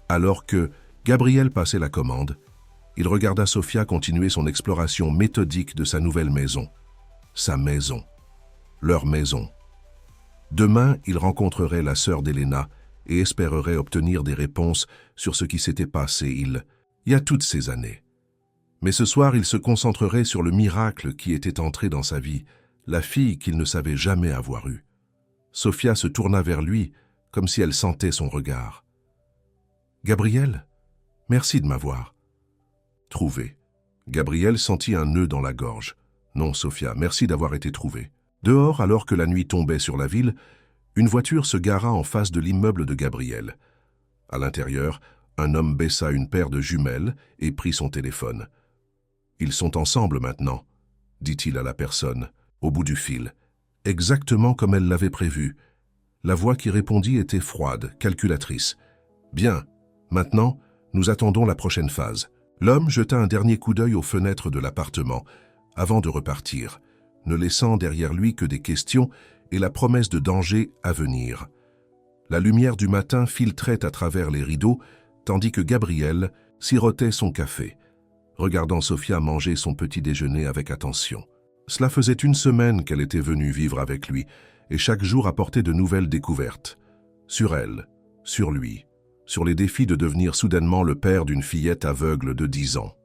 [SPEAKER 1] Alors que Gabriel passait la commande, il regarda Sofia continuer son exploration méthodique de sa nouvelle maison. Sa maison. Leur maison. Demain, il rencontrerait la sœur d'Elena et espérerait obtenir des réponses sur ce qui s'était passé il y a toutes ces années. Mais ce soir, il se concentrerait sur le miracle qui était entré dans sa vie, la fille qu'il ne savait jamais avoir eue. Sofia se tourna vers lui, comme si elle sentait son regard. « Gabriel, merci de m'avoir trouvé. » Gabriel sentit un nœud dans la gorge. « Non, Sofia, merci d'avoir été trouvée. » Dehors, alors que la nuit tombait sur la ville, une voiture se gara en face de l'immeuble de Gabriel. À l'intérieur, un homme baissa une paire de jumelles et prit son téléphone. « Ils sont ensemble maintenant, » dit-il à la personne, au bout du fil. Exactement comme elle l'avait prévu. La voix qui répondit était froide, calculatrice. « Bien, maintenant, nous attendons la prochaine phase. » L'homme jeta un dernier coup d'œil aux fenêtres de l'appartement, avant de repartir, ne laissant derrière lui que des questions et la promesse de danger à venir. La lumière du matin filtrait à travers les rideaux, tandis que Gabriel sirotait son café, regardant Sofia manger son petit déjeuner avec attention. Cela faisait une semaine qu'elle était venue vivre avec lui, et chaque jour apportait de nouvelles découvertes. Sur elle, sur lui, sur les défis de devenir soudainement le père d'une fillette aveugle de 10 ans.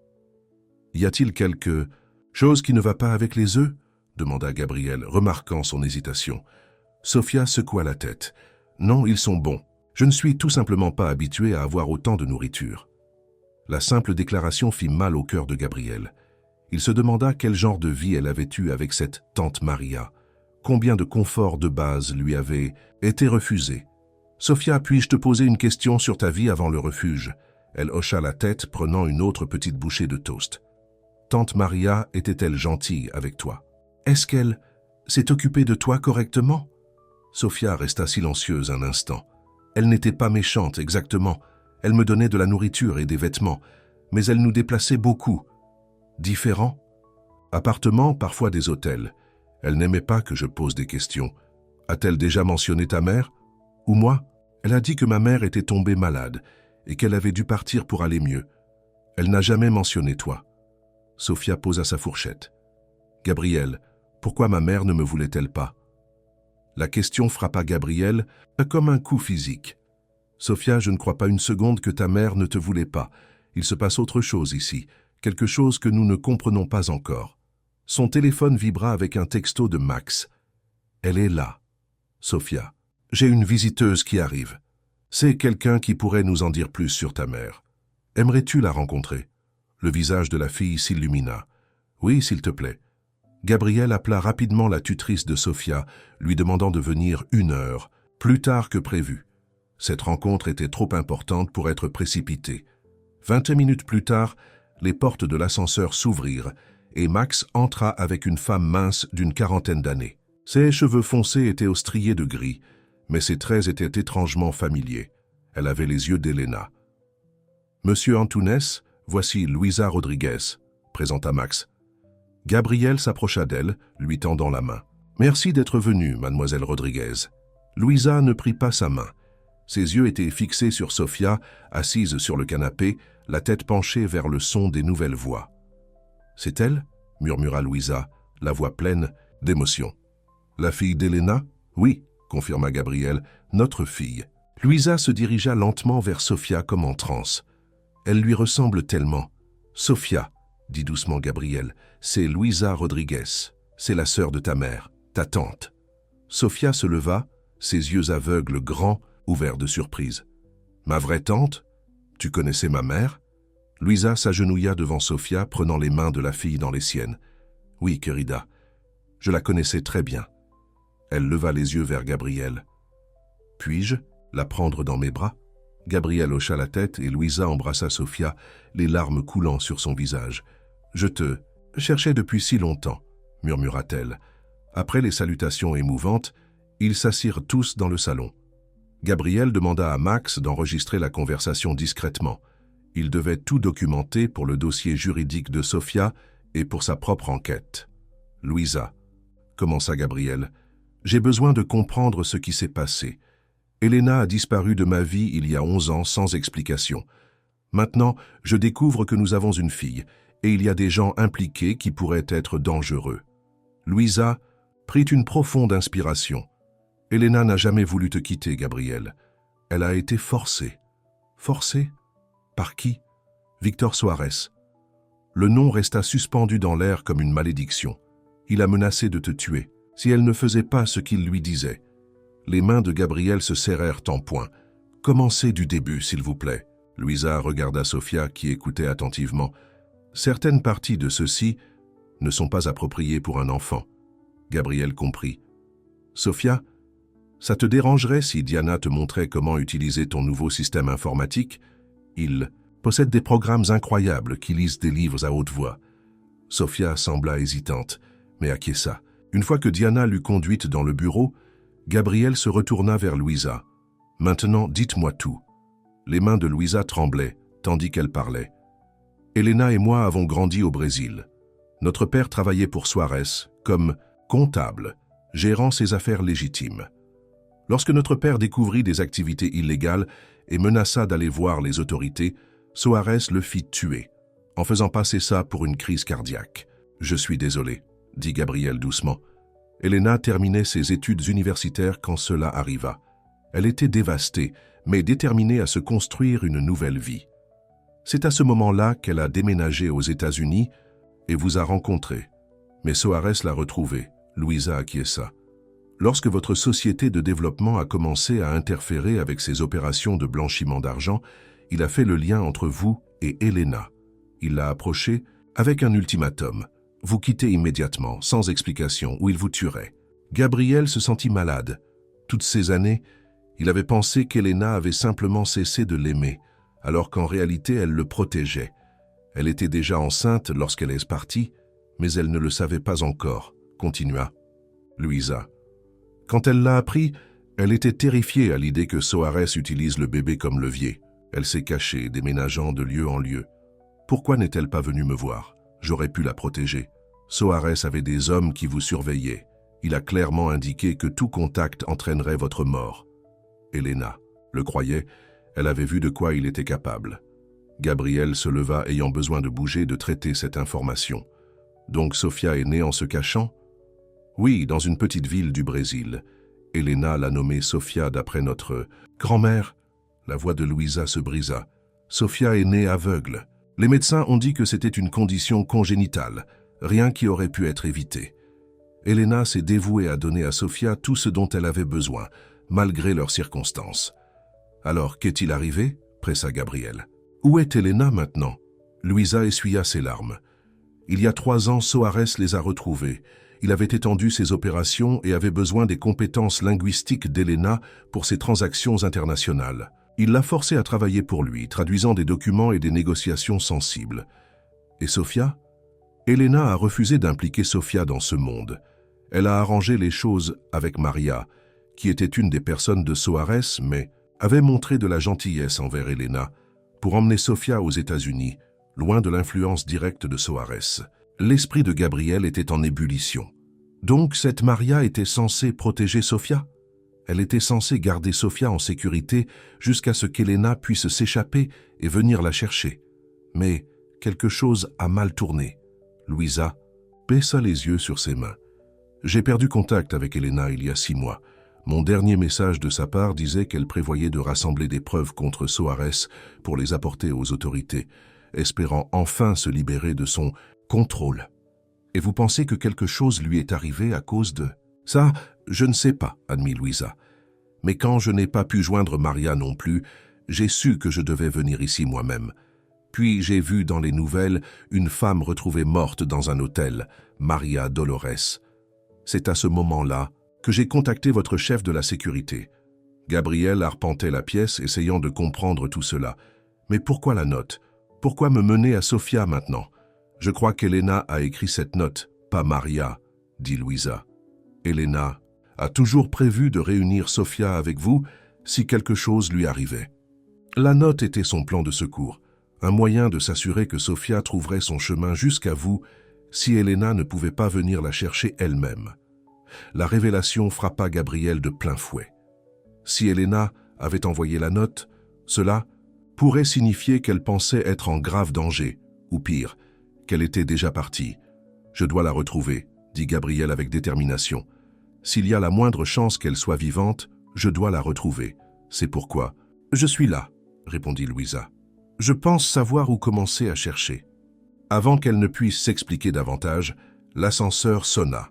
[SPEAKER 1] « Y a-t-il quelque chose qui ne va pas avec les œufs ?» demanda Gabriel, remarquant son hésitation. Sofia secoua la tête. « Non, ils sont bons. Je ne suis tout simplement pas habitué à avoir autant de nourriture. » La simple déclaration fit mal au cœur de Gabriel. Il se demanda quel genre de vie elle avait eue avec cette tante Maria. Combien de confort de base lui avait été refusé. « Sofia, puis-je te poser une question sur ta vie avant le refuge ?» Elle hocha la tête, prenant une autre petite bouchée de toast. « Tante Maria était-elle gentille avec toi? Est-ce qu'elle s'est occupée de toi correctement ?» Sofia resta silencieuse un instant. Elle n'était pas méchante, exactement. Elle me donnait de la nourriture et des vêtements, mais elle nous déplaçait beaucoup. Différents? Appartements, parfois des hôtels. Elle n'aimait pas que je pose des questions. A-t-elle déjà mentionné ta mère? Ou moi? Elle a dit que ma mère était tombée malade et qu'elle avait dû partir pour aller mieux. Elle n'a jamais mentionné toi. Sofia posa sa fourchette. Gabriel, pourquoi ma mère ne me voulait-elle pas? La question frappa Gabriel comme un coup physique. Sofia, je ne crois pas une seconde que ta mère ne te voulait pas. Il se passe autre chose ici, quelque chose que nous ne comprenons pas encore. Son téléphone vibra avec un texto de Max. Elle est là. Sofia, j'ai une visiteuse qui arrive. C'est quelqu'un qui pourrait nous en dire plus sur ta mère. Aimerais-tu la rencontrer? Le visage de la fille s'illumina. Oui, s'il te plaît. Gabriel appela rapidement la tutrice de Sofia, lui demandant de venir 1 heure, plus tard que prévu. Cette rencontre était trop importante pour être précipitée. 20 minutes plus tard, les portes de l'ascenseur s'ouvrirent et Max entra avec une femme mince d'une 40aine d'années. Ses cheveux foncés étaient au strié de gris, mais ses traits étaient étrangement familiers. Elle avait les yeux d'Elena. « Monsieur Antunes, voici Luisa Rodriguez », présenta Max. Gabriel s'approcha d'elle, lui tendant la main. « Merci d'être venue, mademoiselle Rodriguez. » Louisa ne prit pas sa main. Ses yeux étaient fixés sur Sofia, assise sur le canapé, la tête penchée vers le son des nouvelles voix. « C'est elle ?» murmura Louisa, la voix pleine d'émotion. « La fille d'Elena ?»« Oui, » confirma Gabriel, « notre fille. » Louisa se dirigea lentement vers Sofia comme en transe. « Elle lui ressemble tellement. »« Sofia, » dit doucement Gabriel, « c'est Louisa Rodriguez. C'est la sœur de ta mère, ta tante. » Sofia se leva, ses yeux aveugles grands, ouverts de surprise. « Ma vraie tante? Tu connaissais ma mère ?» Louisa s'agenouilla devant Sofia, prenant les mains de la fille dans les siennes. « Oui, querida, je la connaissais très bien. » Elle leva les yeux vers Gabriel. « Puis-je la prendre dans mes bras ?» Gabriel hocha la tête et Louisa embrassa Sofia, les larmes coulant sur son visage. « Je te cherchais depuis si longtemps, » murmura-t-elle. Après les salutations émouvantes, ils s'assirent tous dans le salon. Gabriel demanda à Max d'enregistrer la conversation discrètement. Il devait tout documenter pour le dossier juridique de Sofia et pour sa propre enquête. « Louisa, » commença Gabriel, « j'ai besoin de comprendre ce qui s'est passé. Elena a disparu de ma vie il y a 11 ans sans explication. Maintenant, je découvre que nous avons une fille et il y a des gens impliqués qui pourraient être dangereux. » Louisa prit une profonde inspiration. « Elena n'a jamais voulu te quitter, Gabriel. Elle a été forcée. » « Forcée ? Par qui ? » Victor Soares. Le nom resta suspendu dans l'air comme une malédiction. Il a menacé de te tuer, si elle ne faisait pas ce qu'il lui disait. Les mains de Gabriel se serrèrent en poing. « Commencez du début, s'il vous plaît. » Louisa regarda Sofia qui écoutait attentivement. « Certaines parties de ceci ne sont pas appropriées pour un enfant. » Gabriel comprit. « Sofia, ça te dérangerait si Diana te montrait comment utiliser ton nouveau système informatique? Il possède des programmes incroyables qui lisent des livres à haute voix. » Sofia sembla hésitante, mais acquiesça. Une fois que Diana l'eut conduite dans le bureau, Gabriel se retourna vers Louisa. « Maintenant, dites-moi tout. » Les mains de Louisa tremblaient, tandis qu'elle parlait. « Elena et moi avons grandi au Brésil. Notre père travaillait pour Soares comme comptable, gérant ses affaires légitimes. Lorsque notre père découvrit des activités illégales et menaça d'aller voir les autorités, Soares le fit tuer, en faisant passer ça pour une crise cardiaque. « Je suis désolé, » dit Gabriel doucement. Elena terminait ses études universitaires quand cela arriva. Elle était dévastée, mais déterminée à se construire une nouvelle vie. C'est à ce moment-là qu'elle a déménagé aux États-Unis et vous a rencontré. Mais Soares l'a retrouvée, Louisa acquiesça. Lorsque votre société de développement a commencé à interférer avec ses opérations de blanchiment d'argent, il a fait le lien entre vous et Elena. Il l'a approchée avec un ultimatum. Vous quittez immédiatement, sans explication, ou il vous tuerait. Gabriel se sentit malade. Toutes ces années, il avait pensé qu'Elena avait simplement cessé de l'aimer, alors qu'en réalité elle le protégeait. Elle était déjà enceinte lorsqu'elle est partie, mais elle ne le savait pas encore, continua Louisa. Quand elle l'a appris, elle était terrifiée à l'idée que Soares utilise le bébé comme levier. Elle s'est cachée, déménageant de lieu en lieu. Pourquoi n'est-elle pas venue me voir? J'aurais pu la protéger. Soares avait des hommes qui vous surveillaient. Il a clairement indiqué que tout contact entraînerait votre mort. Elena le croyait, elle avait vu de quoi il était capable. Gabriel se leva ayant besoin de bouger, de traiter cette information. Donc Sofia est née en se cachant? Oui, dans une petite ville du Brésil. Elena l'a nommée Sofia d'après notre grand-mère. La voix de Louisa se brisa. Sofia est née aveugle. Les médecins ont dit que c'était une condition congénitale, rien qui aurait pu être évité. Elena s'est dévouée à donner à Sofia tout ce dont elle avait besoin, malgré leurs circonstances. Alors, qu'est-il arrivé? Pressa Gabriel. Où est Elena maintenant? Louisa essuya ses larmes. Il y a 3 ans, Soares les a retrouvés. Il avait étendu ses opérations et avait besoin des compétences linguistiques d'Elena pour ses transactions internationales. Il l'a forcée à travailler pour lui, traduisant des documents et des négociations sensibles. Et Sofia? Elena a refusé d'impliquer Sofia dans ce monde. Elle a arrangé les choses avec Maria, qui était une des personnes de Soares, mais avait montré de la gentillesse envers Elena pour emmener Sofia aux États-Unis, loin de l'influence directe de Soares. L'esprit de Gabriel était en ébullition. Donc cette Maria était censée protéger Sofia? Elle était censée garder Sofia en sécurité jusqu'à ce qu'Elena puisse s'échapper et venir la chercher. Mais quelque chose a mal tourné. Louisa baissa les yeux sur ses mains. J'ai perdu contact avec Elena il y a 6 mois. Mon dernier message de sa part disait qu'elle prévoyait de rassembler des preuves contre Soares pour les apporter aux autorités, espérant enfin se libérer de son contrôle. Et vous pensez que quelque chose lui est arrivé à cause de... Ça, je ne sais pas, admit Louisa. Mais quand je n'ai pas pu joindre Maria non plus, j'ai su que je devais venir ici moi-même. Puis j'ai vu dans les nouvelles une femme retrouvée morte dans un hôtel, Maria Dolores. C'est à ce moment-là que j'ai contacté votre chef de la sécurité. Gabriel arpentait la pièce, essayant de comprendre tout cela. Mais pourquoi la note? Pourquoi me mener à Sofia maintenant? Je crois qu'Elena a écrit cette note, pas Maria, dit Louisa. Elena a toujours prévu de réunir Sofia avec vous si quelque chose lui arrivait. La note était son plan de secours, un moyen de s'assurer que Sofia trouverait son chemin jusqu'à vous si Elena ne pouvait pas venir la chercher elle-même. La révélation frappa Gabriel de plein fouet. Si Elena avait envoyé la note, cela pourrait signifier qu'elle pensait être en grave danger, ou pire, qu'elle était déjà partie. « Je dois la retrouver », dit Gabriel avec détermination. « S'il y a la moindre chance qu'elle soit vivante, je dois la retrouver. C'est pourquoi. »« Je suis là », répondit Louisa. « Je pense savoir où commencer à chercher. » Avant qu'elle ne puisse s'expliquer davantage, l'ascenseur sonna.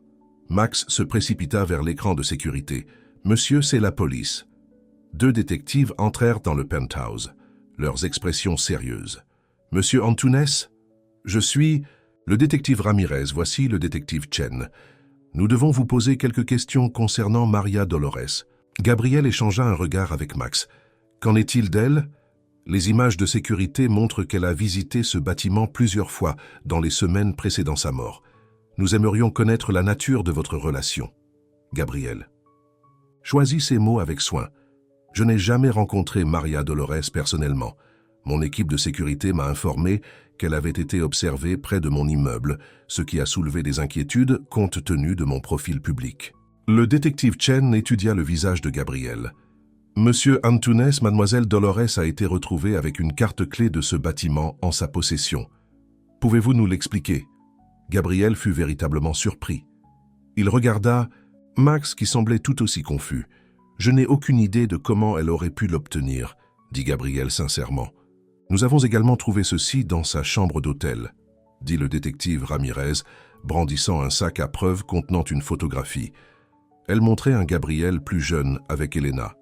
[SPEAKER 1] Max se précipita vers l'écran de sécurité. « Monsieur, c'est la police. » 2 détectives entrèrent dans le penthouse, leurs expressions sérieuses. « Monsieur Antunes ? Je suis le détective Ramirez, voici le détective Chen. Nous devons vous poser quelques questions concernant Maria Dolores. » Gabriel échangea un regard avec Max. « Qu'en est-il d'elle ? Les images de sécurité montrent qu'elle a visité ce bâtiment plusieurs fois dans les semaines précédant sa mort. Nous aimerions connaître la nature de votre relation. » Gabriel. Choisis ces mots avec soin. Je n'ai jamais rencontré Maria Dolores personnellement. Mon équipe de sécurité m'a informé qu'elle avait été observée près de mon immeuble, ce qui a soulevé des inquiétudes compte tenu de mon profil public. Le détective Chen étudia le visage de Gabriel. Monsieur Antunes, mademoiselle Dolores a été retrouvée avec une carte clé de ce bâtiment en sa possession. Pouvez-vous nous l'expliquer? Gabriel fut véritablement surpris. Il regarda Max qui semblait tout aussi confus. Je n'ai aucune idée de comment elle aurait pu l'obtenir, dit Gabriel sincèrement. Nous avons également trouvé ceci dans sa chambre d'hôtel, dit le détective Ramirez, brandissant un sac à preuves contenant une photographie. Elle montrait un Gabriel plus jeune avec Elena.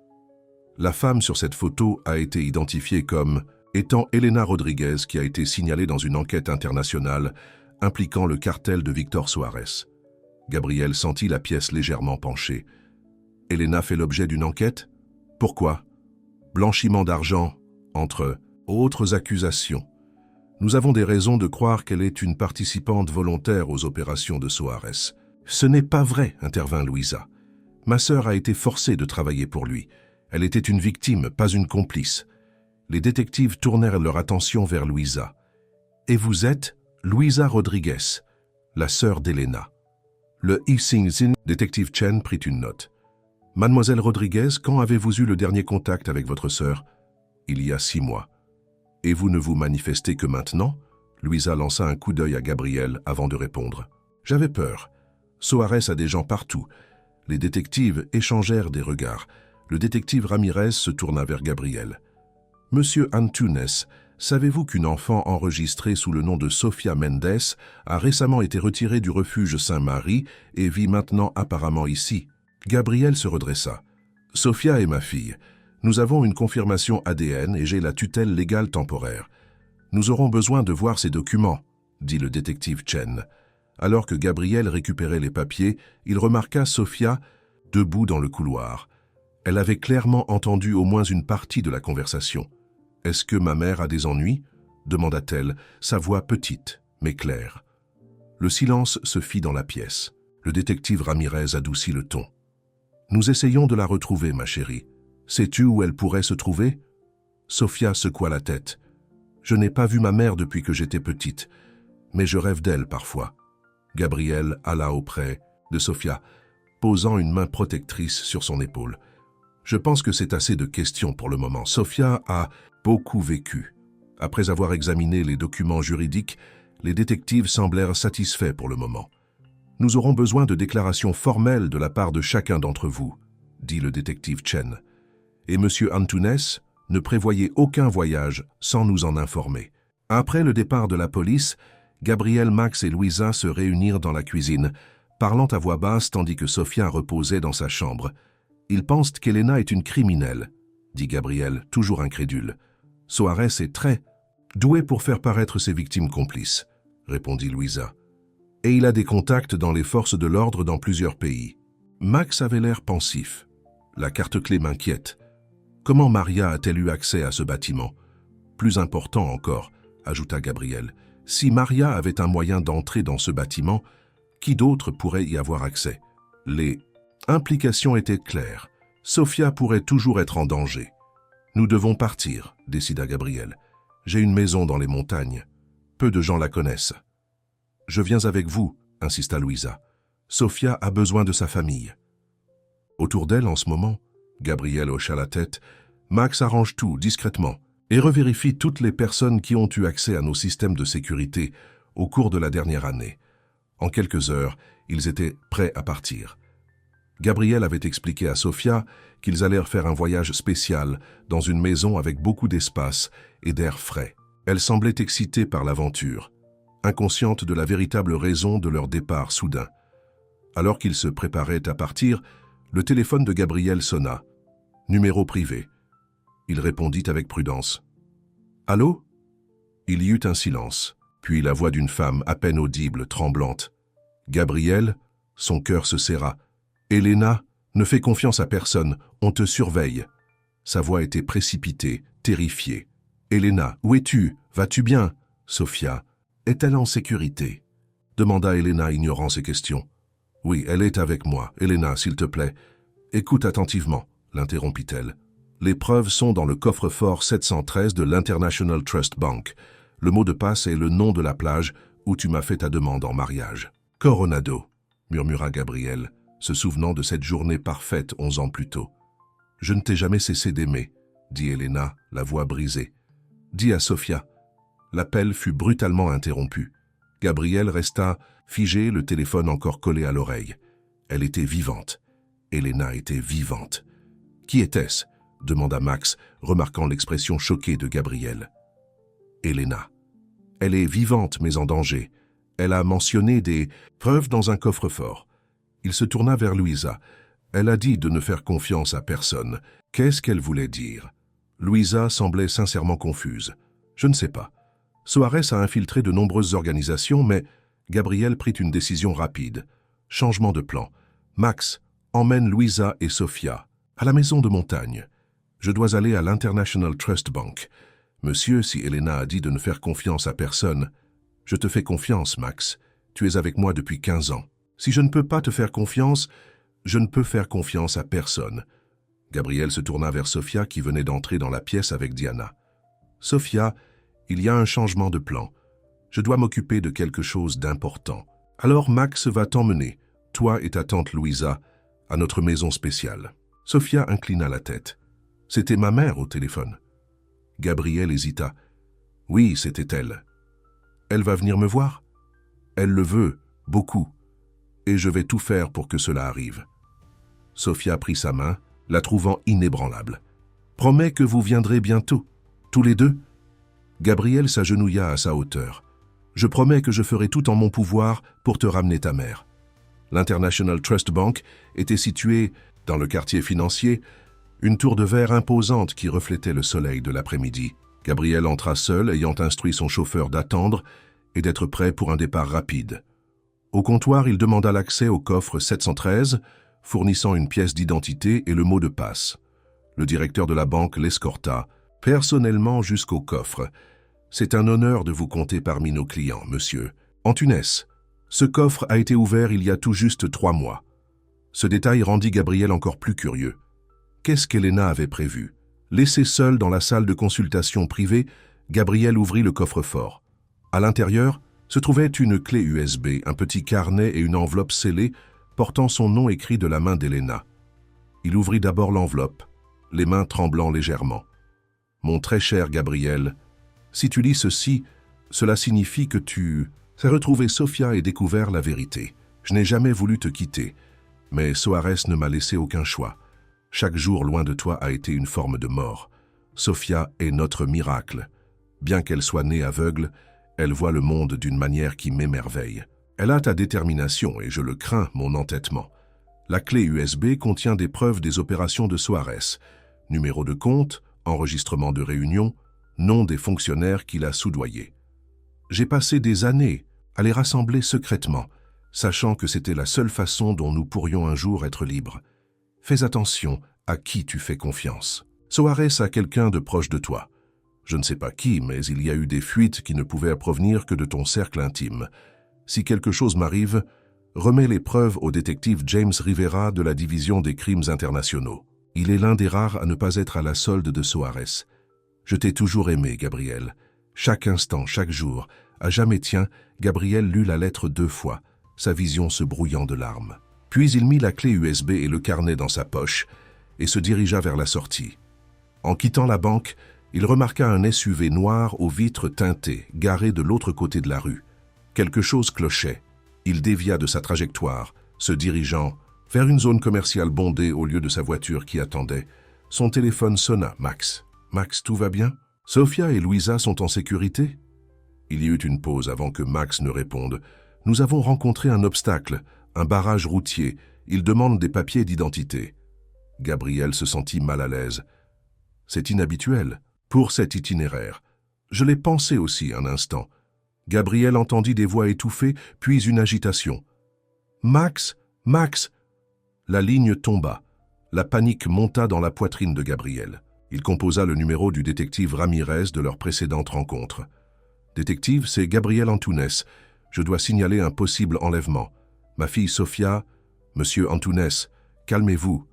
[SPEAKER 1] La femme sur cette photo a été identifiée comme étant Elena Rodriguez, qui a été signalée dans une enquête internationale impliquant le cartel de Victor Soares. Gabriel sentit la pièce légèrement penchée. Elena fait l'objet d'une enquête? Pourquoi? Blanchiment d'argent, entre autres accusations. Nous avons des raisons de croire qu'elle est une participante volontaire aux opérations de Soares. Ce n'est pas vrai, intervint Louisa. Ma sœur a été forcée de travailler pour lui. Elle était une victime, pas une complice. Les détectives tournèrent leur attention vers Louisa. Et vous êtes Louisa Rodriguez, la sœur d'Elena. Le Xingzin, détective Chen, prit une note. Mademoiselle Rodriguez, quand avez-vous eu le dernier contact avec votre sœur? Il y a 6 mois. Et vous ne vous manifestez que maintenant? Louisa lança un coup d'œil à Gabriel avant de répondre. J'avais peur. Soares a des gens partout. Les détectives échangèrent des regards. Le détective Ramirez se tourna vers Gabriel. Monsieur Antunes, savez-vous qu'une enfant enregistrée sous le nom de Sofia Mendes a récemment été retirée du refuge Saint-Marie et vit maintenant apparemment ici? Gabriel se redressa. Sofia est ma fille. Nous avons une confirmation ADN et j'ai la tutelle légale temporaire. Nous aurons besoin de voir ces documents, dit le détective Chen. Alors que Gabriel récupérait les papiers, il remarqua Sofia debout dans le couloir. Elle avait clairement entendu au moins une partie de la conversation. « Est-ce que ma mère a des ennuis ?» demanda-t-elle, sa voix petite, mais claire. Le silence se fit dans la pièce. Le détective Ramirez adoucit le ton. « Nous essayons de la retrouver, ma chérie. Sais-tu où elle pourrait se trouver ?» Sofia secoua la tête. « Je n'ai pas vu ma mère depuis que j'étais petite. mais je rêve d'elle parfois. » Gabriel alla auprès de Sofia, posant une main protectrice sur son épaule. « Je pense que c'est assez de questions pour le moment. Sofia a beaucoup vécu. » Après avoir examiné les documents juridiques, les détectives semblèrent satisfaits pour le moment. « Nous aurons besoin de déclarations formelles de la part de chacun d'entre vous, » dit le détective Chen. « Et M. Antunes, ne prévoyez aucun voyage sans nous en informer. » Après le départ de la police, Gabriel, Max et Louisa se réunirent dans la cuisine, parlant à voix basse tandis que Sofia reposait dans sa chambre. « Ils pensent qu'Elena est une criminelle, » dit Gabriel, toujours incrédule. « Soares est très doué pour faire paraître ses victimes complices, » répondit Louisa. « Et il a des contacts dans les forces de l'ordre dans plusieurs pays. » Max avait l'air pensif. « La carte-clé m'inquiète. Comment Maria a-t-elle eu accès à ce bâtiment? Plus important encore, ajouta Gabriel, si Maria avait un moyen d'entrer dans ce bâtiment, qui d'autre pourrait y avoir accès? Les implications étaient claires. Sofia pourrait toujours être en danger. Nous devons partir, décida Gabriel. J'ai une maison dans les montagnes. Peu de gens la connaissent. Je viens avec vous, insista Louisa. Sofia a besoin de sa famille. Autour d'elle, en ce moment, Gabriel hocha la tête. Max arrange tout discrètement et revérifie toutes les personnes qui ont eu accès à nos systèmes de sécurité au cours de la dernière année. En quelques heures, ils étaient prêts à partir. Gabriel avait expliqué à Sofia qu'ils allèrent faire un voyage spécial dans une maison avec beaucoup d'espace et d'air frais. Elle semblait excitée par l'aventure, inconsciente de la véritable raison de leur départ soudain. Alors qu'ils se préparaient à partir, le téléphone de Gabriel sonna. Numéro privé. Il répondit avec prudence. « Allô ?» Il y eut un silence, puis la voix d'une femme à peine audible, tremblante. « Gabriel ?» Son cœur se serra. « Elena, ne fais confiance à personne, on te surveille. » Sa voix était précipitée, terrifiée. « Elena, où es-tu? Vas-tu bien ?» Sofia. « Est-elle en sécurité ?» demanda Elena, ignorant ses questions. « Oui, elle est avec moi. Elena, s'il te plaît. Écoute attentivement, » l'interrompit-elle. « Les preuves sont dans le coffre-fort 713 de l'International Trust Bank. Le mot de passe est le nom de la plage où tu m'as fait ta demande en mariage. »« Coronado » murmura Gabriel, se souvenant de cette journée parfaite 11 ans plus tôt. « Je ne t'ai jamais cessé d'aimer, » dit Elena, la voix brisée. « Dis à Sofia. » L'appel fut brutalement interrompu. Gabriel resta figé, le téléphone encore collé à l'oreille. Elle était vivante. Elena était vivante. « Qui était-ce » demanda Max, remarquant l'expression choquée de Gabriel. « Elena. Elle est vivante mais en danger. Elle a mentionné des preuves dans un coffre-fort. » Il se tourna vers Louisa. Elle a dit de ne faire confiance à personne. Qu'est-ce qu'elle voulait dire? Louisa semblait sincèrement confuse. Je ne sais pas. Soares a infiltré de nombreuses organisations, mais Gabriel prit une décision rapide. Changement de plan. Max, emmène Louisa et Sofia à la maison de montagne. Je dois aller à l'International Trust Bank. Monsieur, si Elena a dit de ne faire confiance à personne, je te fais confiance, Max. Tu es avec moi depuis 15 ans. Si je ne peux pas te faire confiance, je ne peux faire confiance à personne. Gabriel se tourna vers Sofia qui venait d'entrer dans la pièce avec Diana. Sofia, il y a un changement de plan. Je dois m'occuper de quelque chose d'important. Alors Max va t'emmener, toi et ta tante Louisa, à notre maison spéciale. Sofia inclina la tête. C'était ma mère au téléphone. Gabriel hésita. Oui, c'était elle. Elle va venir me voir? Elle le veut, beaucoup. Et je vais tout faire pour que cela arrive. Sofia prit sa main, la trouvant inébranlable. Promets que vous viendrez bientôt, tous les deux? Gabriel s'agenouilla à sa hauteur. Je promets que je ferai tout en mon pouvoir pour te ramener ta mère. L'International Trust Bank était située dans le quartier financier, une tour de verre imposante qui reflétait le soleil de l'après-midi. Gabriel entra seul, ayant instruit son chauffeur d'attendre et d'être prêt pour un départ rapide. Au comptoir, il demanda l'accès au coffre 713, fournissant une pièce d'identité et le mot de passe. Le directeur de la banque l'escorta personnellement jusqu'au coffre. « C'est un honneur de vous compter parmi nos clients, monsieur. Antunes, ce coffre a été ouvert il y a tout juste 3 mois. » Ce détail rendit Gabriel encore plus curieux. Qu'est-ce qu'Elena avait prévu? Laissé seul dans la salle de consultation privée, Gabriel ouvrit le coffre-fort. À l'intérieur, se trouvait une clé USB, un petit carnet et une enveloppe scellée portant son nom écrit de la main d'Elena. Il ouvrit d'abord l'enveloppe, les mains tremblant légèrement. « Mon très cher Gabriel, si tu lis ceci, cela signifie que tu as retrouvé Sofia et découvert la vérité. Je n'ai jamais voulu te quitter, mais Soares ne m'a laissé aucun choix. Chaque jour loin de toi a été une forme de mort. Sofia est notre miracle. Bien qu'elle soit née aveugle, elle voit le monde d'une manière qui m'émerveille. Elle a ta détermination et je le crains, mon entêtement. La clé USB contient des preuves des opérations de Soares, numéro de compte, enregistrement de réunion, nom des fonctionnaires qu'il a soudoyés. J'ai passé des années à les rassembler secrètement, sachant que c'était la seule façon dont nous pourrions un jour être libres. Fais attention à qui tu fais confiance. Soares a quelqu'un de proche de toi. Je ne sais pas qui, mais il y a eu des fuites qui ne pouvaient provenir que de ton cercle intime. Si quelque chose m'arrive, remets les preuves au détective James Rivera de la division des crimes internationaux. Il est l'un des rares à ne pas être à la solde de Soares. Je t'ai toujours aimé, Gabriel. Chaque instant, chaque jour, à jamais tiens, Gabriel lut la lettre 2 fois, sa vision se brouillant de larmes. Puis il mit la clé USB et le carnet dans sa poche et se dirigea vers la sortie. En quittant la banque, il remarqua un SUV noir aux vitres teintées, garé de l'autre côté de la rue. Quelque chose clochait. Il dévia de sa trajectoire, se dirigeant vers une zone commerciale bondée au lieu de sa voiture qui attendait. Son téléphone sonna. « Max. Max, tout va bien? Sofia et Louisa sont en sécurité ?» Il y eut une pause avant que Max ne réponde. « Nous avons rencontré un obstacle, un barrage routier. Il demande des papiers d'identité. » Gabriel se sentit mal à l'aise. « C'est inhabituel pour cet itinéraire. Je l'ai pensé aussi un instant. » Gabriel entendit des voix étouffées, puis une agitation. « Max! Max !» La ligne tomba. La panique monta dans la poitrine de Gabriel. Il composa le numéro du détective Ramirez de leur précédente rencontre. « Détective, c'est Gabriel Antunes. Je dois signaler un possible enlèvement. Ma fille Sofia... » « Monsieur Antunes, calmez-vous.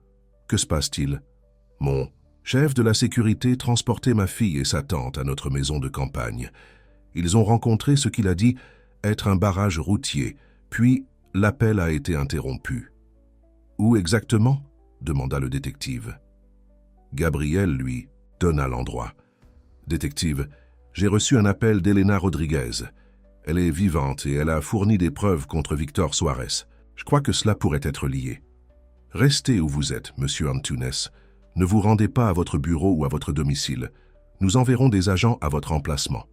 [SPEAKER 1] Que se passe-t-il? » « Mon chef de la sécurité transportait ma fille et sa tante à notre maison de campagne. Ils ont rencontré ce qu'il a dit être un barrage routier, puis l'appel a été interrompu. « Où exactement ?» demanda le détective. Gabriel, lui, donna l'endroit. « Détective, j'ai reçu un appel d'Elena Rodriguez. Elle est vivante et elle a fourni des preuves contre Victor Soares. Je crois que cela pourrait être lié. Restez où vous êtes, monsieur Antunes. Ne vous rendez pas à votre bureau ou à votre domicile. Nous enverrons des agents à votre emplacement. »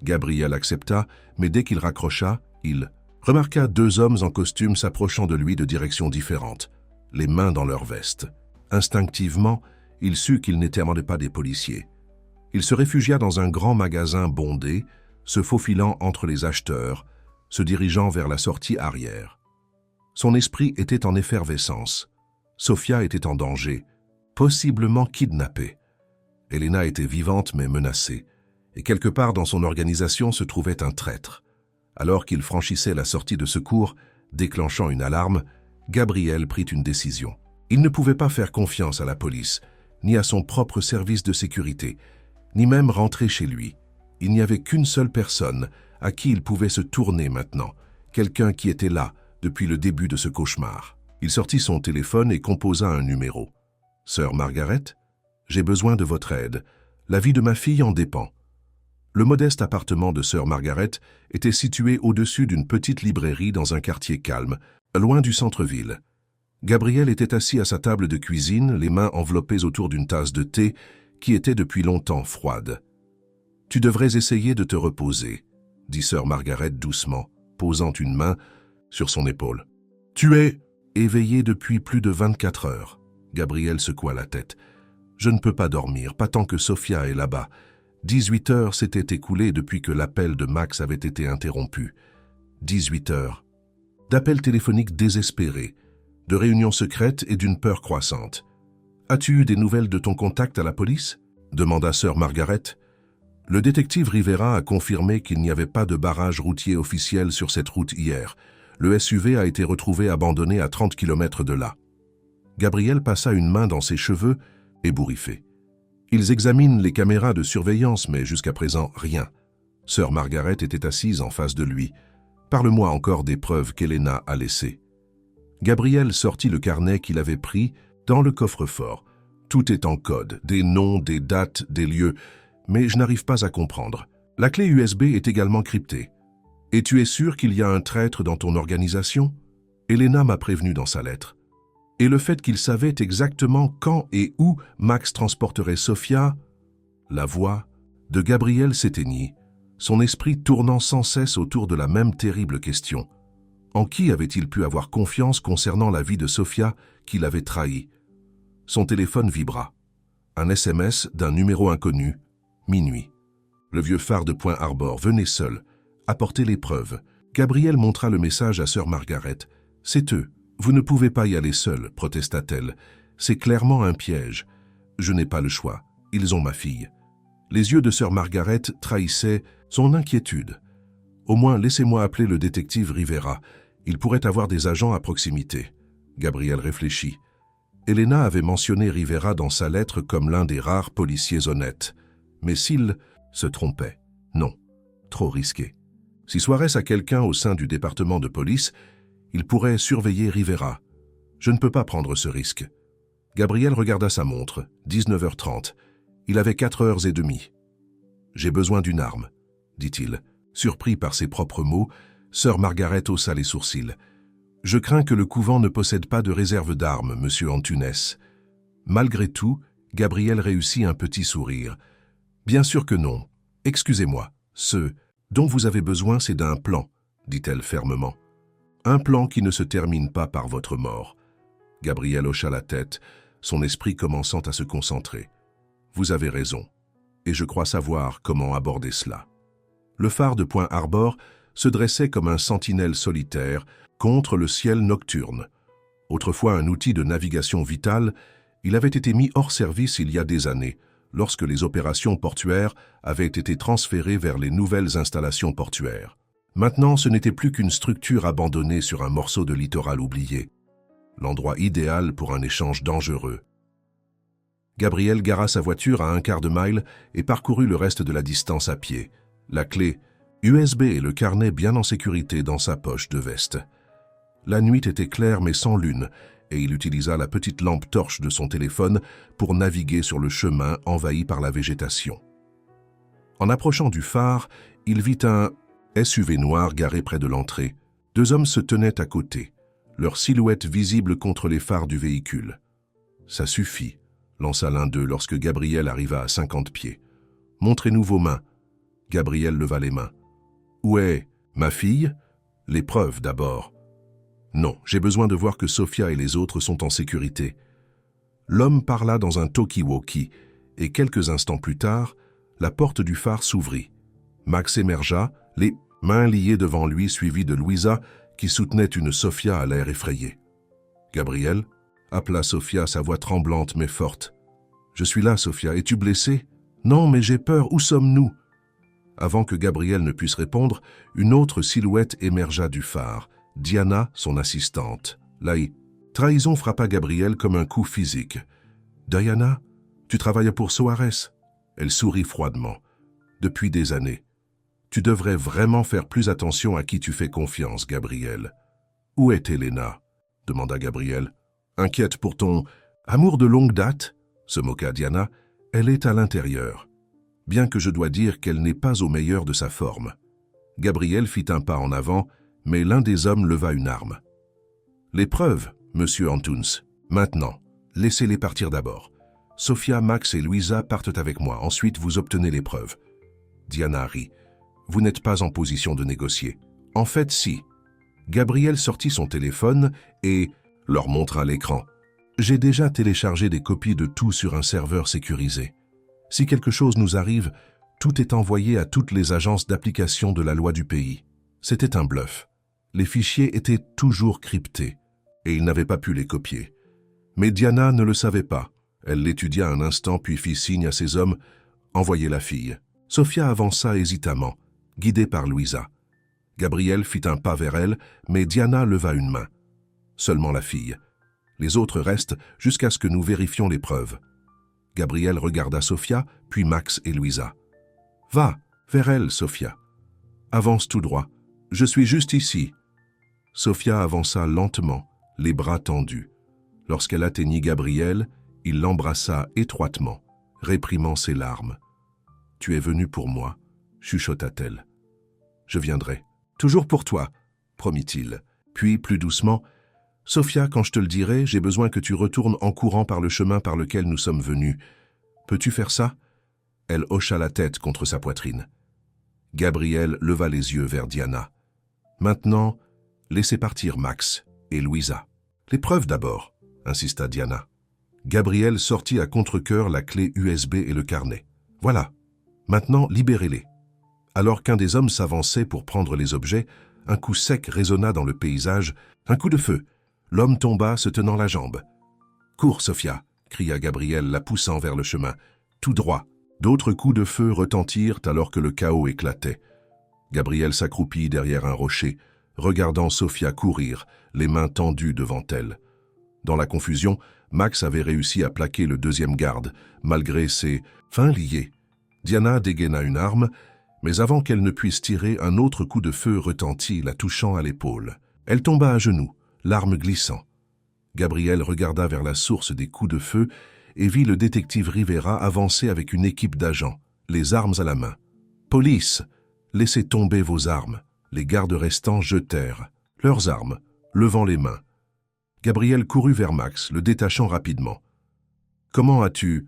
[SPEAKER 1] Gabriel accepta, mais dès qu'il raccrocha, il remarqua 2 hommes en costume s'approchant de lui de directions différentes, les mains dans leurs vestes. Instinctivement, il sut qu'ils n'étaient pas des policiers. Il se réfugia dans un grand magasin bondé, se faufilant entre les acheteurs, se dirigeant vers la sortie arrière. Son esprit était en effervescence. Sofia était en danger, possiblement kidnappée. Elena était vivante mais menacée, et quelque part dans son organisation se trouvait un traître. Alors qu'il franchissait la sortie de secours, déclenchant une alarme, Gabriel prit une décision. Il ne pouvait pas faire confiance à la police, ni à son propre service de sécurité, ni même rentrer chez lui. Il n'y avait qu'une seule personne à qui il pouvait se tourner maintenant, quelqu'un qui était là depuis le début de ce cauchemar. Il sortit son téléphone et composa un numéro. « Sœur Margaret, j'ai besoin de votre aide. La vie de ma fille en dépend. » Le modeste appartement de sœur Margaret était situé au-dessus d'une petite librairie dans un quartier calme, loin du centre-ville. Gabriel était assis à sa table de cuisine, les mains enveloppées autour d'une tasse de thé qui était depuis longtemps froide. « Tu devrais essayer de te reposer, » dit sœur Margaret doucement, posant une main sur son épaule. « Tu es éveillé depuis plus de 24 heures. » Gabriel secoua la tête. « Je ne peux pas dormir, pas tant que Sofia est là-bas. 18 heures s'étaient écoulées depuis que l'appel de Max avait été interrompu. 18 heures. D'appels téléphoniques désespérés, de réunions secrètes et d'une peur croissante. « As-tu eu des nouvelles de ton contact à la police ?» demanda sœur Margaret. Le détective Rivera a confirmé qu'il n'y avait pas de barrage routier officiel sur cette route hier. Le SUV a été retrouvé abandonné à 30 km de là. Gabriel passa une main dans ses cheveux, ébouriffé. Ils examinent les caméras de surveillance, mais jusqu'à présent, rien. Sœur Margaret était assise en face de lui. « Parle-moi encore des preuves qu'Helena a laissées. » Gabriel sortit le carnet qu'il avait pris dans le coffre-fort. Tout est en code, des noms, des dates, des lieux, mais je n'arrive pas à comprendre. La clé USB est également cryptée. Et tu es sûr qu'il y a un traître dans ton organisation? Helena m'a prévenu dans sa lettre. Et le fait qu'il savait exactement quand et où Max transporterait Sophia? La voix de Gabriel s'éteignit, son esprit tournant sans cesse autour de la même terrible question. En qui avait-il pu avoir confiance concernant la vie de Sophia qu'il avait trahi? Son téléphone vibra. Un SMS d'un numéro inconnu, minuit. Le vieux phare de Point Harbor venait seul, apporter les preuves. Gabriel montra le message à sœur Margaret. « C'est eux. Vous ne pouvez pas y aller seul, protesta-t-elle. C'est clairement un piège. Je n'ai pas le choix. Ils ont ma fille. » Les yeux de sœur Margaret trahissaient son inquiétude. « Au moins, laissez-moi appeler le détective Rivera. Il pourrait avoir des agents à proximité. » Gabriel réfléchit. Helena avait mentionné Rivera dans sa lettre comme l'un des rares policiers honnêtes. Mais s'il se trompait, non, trop risqué. Si Suarez a quelqu'un au sein du département de police, il pourrait surveiller Rivera. Je ne peux pas prendre ce risque. Gabriel regarda sa montre, 19h30. Il avait 4h30. « J'ai besoin d'une arme, » dit-il. Surpris par ses propres mots, sœur Margaret haussa les sourcils. « Je crains que le couvent ne possède pas de réserve d'armes, monsieur Antunes. » Malgré tout, Gabriel réussit un petit sourire. « Bien sûr que non. Excusez-moi. Ce dont vous avez besoin, c'est d'un plan, » dit-elle fermement. « Un plan qui ne se termine pas par votre mort. » Gabriel hocha la tête, son esprit commençant à se concentrer. « Vous avez raison, et je crois savoir comment aborder cela. » Le phare de Point Harbor se dressait comme un sentinelle solitaire contre le ciel nocturne. Autrefois un outil de navigation vitale, il avait été mis hors service il y a des années, lorsque les opérations portuaires avaient été transférées vers les nouvelles installations portuaires. Maintenant, ce n'était plus qu'une structure abandonnée sur un morceau de littoral oublié. L'endroit idéal pour un échange dangereux. Gabriel gara sa voiture à un quart de mile et parcourut le reste de la distance à pied, la clé USB et le carnet bien en sécurité dans sa poche de veste. La nuit était claire mais sans lune, et il utilisa la petite lampe torche de son téléphone pour naviguer sur le chemin envahi par la végétation. En approchant du phare, il vit un SUV noir garé près de l'entrée. Deux hommes se tenaient à côté, leur silhouette visible contre les phares du véhicule. « Ça suffit », lança l'un d'eux lorsque Gabriel arriva à 50 pieds. « Montrez-nous vos mains. » Gabriel leva les mains. « Où est ma fille ?»« Les preuves d'abord. » « Non, j'ai besoin de voir que Sophia et les autres sont en sécurité. » L'homme parla dans un talkie-walkie, et quelques instants plus tard, la porte du phare s'ouvrit. Max émergea, les mains liées devant lui, suivi de Louisa, qui soutenait une Sophia à l'air effrayé. « Gabriel ?» appela Sophia, sa voix tremblante mais forte. « Je suis là, Sophia. Es-tu blessée ?»« Non, mais j'ai peur. Où sommes-nous » Avant que Gabriel ne puisse répondre, une autre silhouette émergea du phare. Diana, son assistante. La trahison frappa Gabriel comme un coup physique. « Diana, tu travailles pour Suarez ?» Elle sourit froidement. « Depuis des années. Tu devrais vraiment faire plus attention à qui tu fais confiance, Gabriel. »« Où est Helena ?» demanda Gabriel. « Inquiète pour ton amour de longue date ?» se moqua Diana. « Elle est à l'intérieur. Bien que je dois dire qu'elle n'est pas au meilleur de sa forme. » Gabriel fit un pas en avant, mais l'un des hommes leva une arme. « Les preuves, monsieur Antunes. Maintenant, laissez-les partir d'abord. Sophia, Max et Louisa partent avec moi. Ensuite, vous obtenez les preuves. » Diana rit. « Vous n'êtes pas en position de négocier. »« En fait, si. » Gabriel sortit son téléphone et leur montra l'écran. « J'ai déjà téléchargé des copies de tout sur un serveur sécurisé. Si quelque chose nous arrive, tout est envoyé à toutes les agences d'application de la loi du pays. » C'était un bluff. Les fichiers étaient toujours cryptés, et il n'avait pas pu les copier. Mais Diana ne le savait pas. Elle l'étudia un instant puis fit signe à ses hommes « Envoyez la fille ». Sophia avança hésitamment, guidée par Louisa. Gabriel fit un pas vers elle, mais Diana leva une main. Seulement la fille. Les autres restent jusqu'à ce que nous vérifions les preuves. Gabriel regarda Sophia, puis Max et Louisa. « Va, Vers elle, Sophia. Avance tout droit. Je suis juste ici. Sophia avança lentement, les bras tendus. Lorsqu'elle atteignit Gabriel, il l'embrassa étroitement, réprimant ses larmes. « Tu es venu pour moi » chuchota-t-elle. « Je viendrai. Toujours pour toi » promit-il. Puis, plus doucement, « Sophia, quand je te le dirai, j'ai besoin que tu retournes en courant par le chemin par lequel nous sommes venus. Peux-tu faire ça ?» Elle hocha la tête contre sa poitrine. Gabriel leva les yeux vers Diana. « Maintenant, laissez partir Max et Louisa. »« Les preuves d'abord » insista Diana. Gabriel sortit à contre-cœur la clé USB et le carnet. « Voilà. Maintenant, libérez-les. » Alors qu'un des hommes s'avançait pour prendre les objets, un coup sec résonna dans le paysage, un coup de feu. L'homme tomba, se tenant la jambe. « Cours, Sophia !» cria Gabriel, la poussant vers le chemin. « Tout droit !» D'autres coups de feu retentirent alors que le chaos éclatait. Gabriel s'accroupit derrière un rocher, regardant Sophia courir, les mains tendues devant elle. Dans la confusion, Max avait réussi à plaquer le deuxième garde, malgré ses fins liées. Diana dégaina une arme, mais avant qu'elle ne puisse tirer, un autre coup de feu retentit, la touchant à l'épaule. Elle tomba à genoux, l'arme glissant. Gabriel regarda vers la source des coups de feu et vit le détective Rivera avancer avec une équipe d'agents, les armes à la main. « Police, laissez tomber vos armes !» Les gardes restants jetèrent leurs armes, levant les mains. Gabriel courut vers Max, le détachant rapidement. « Comment as-tu… »«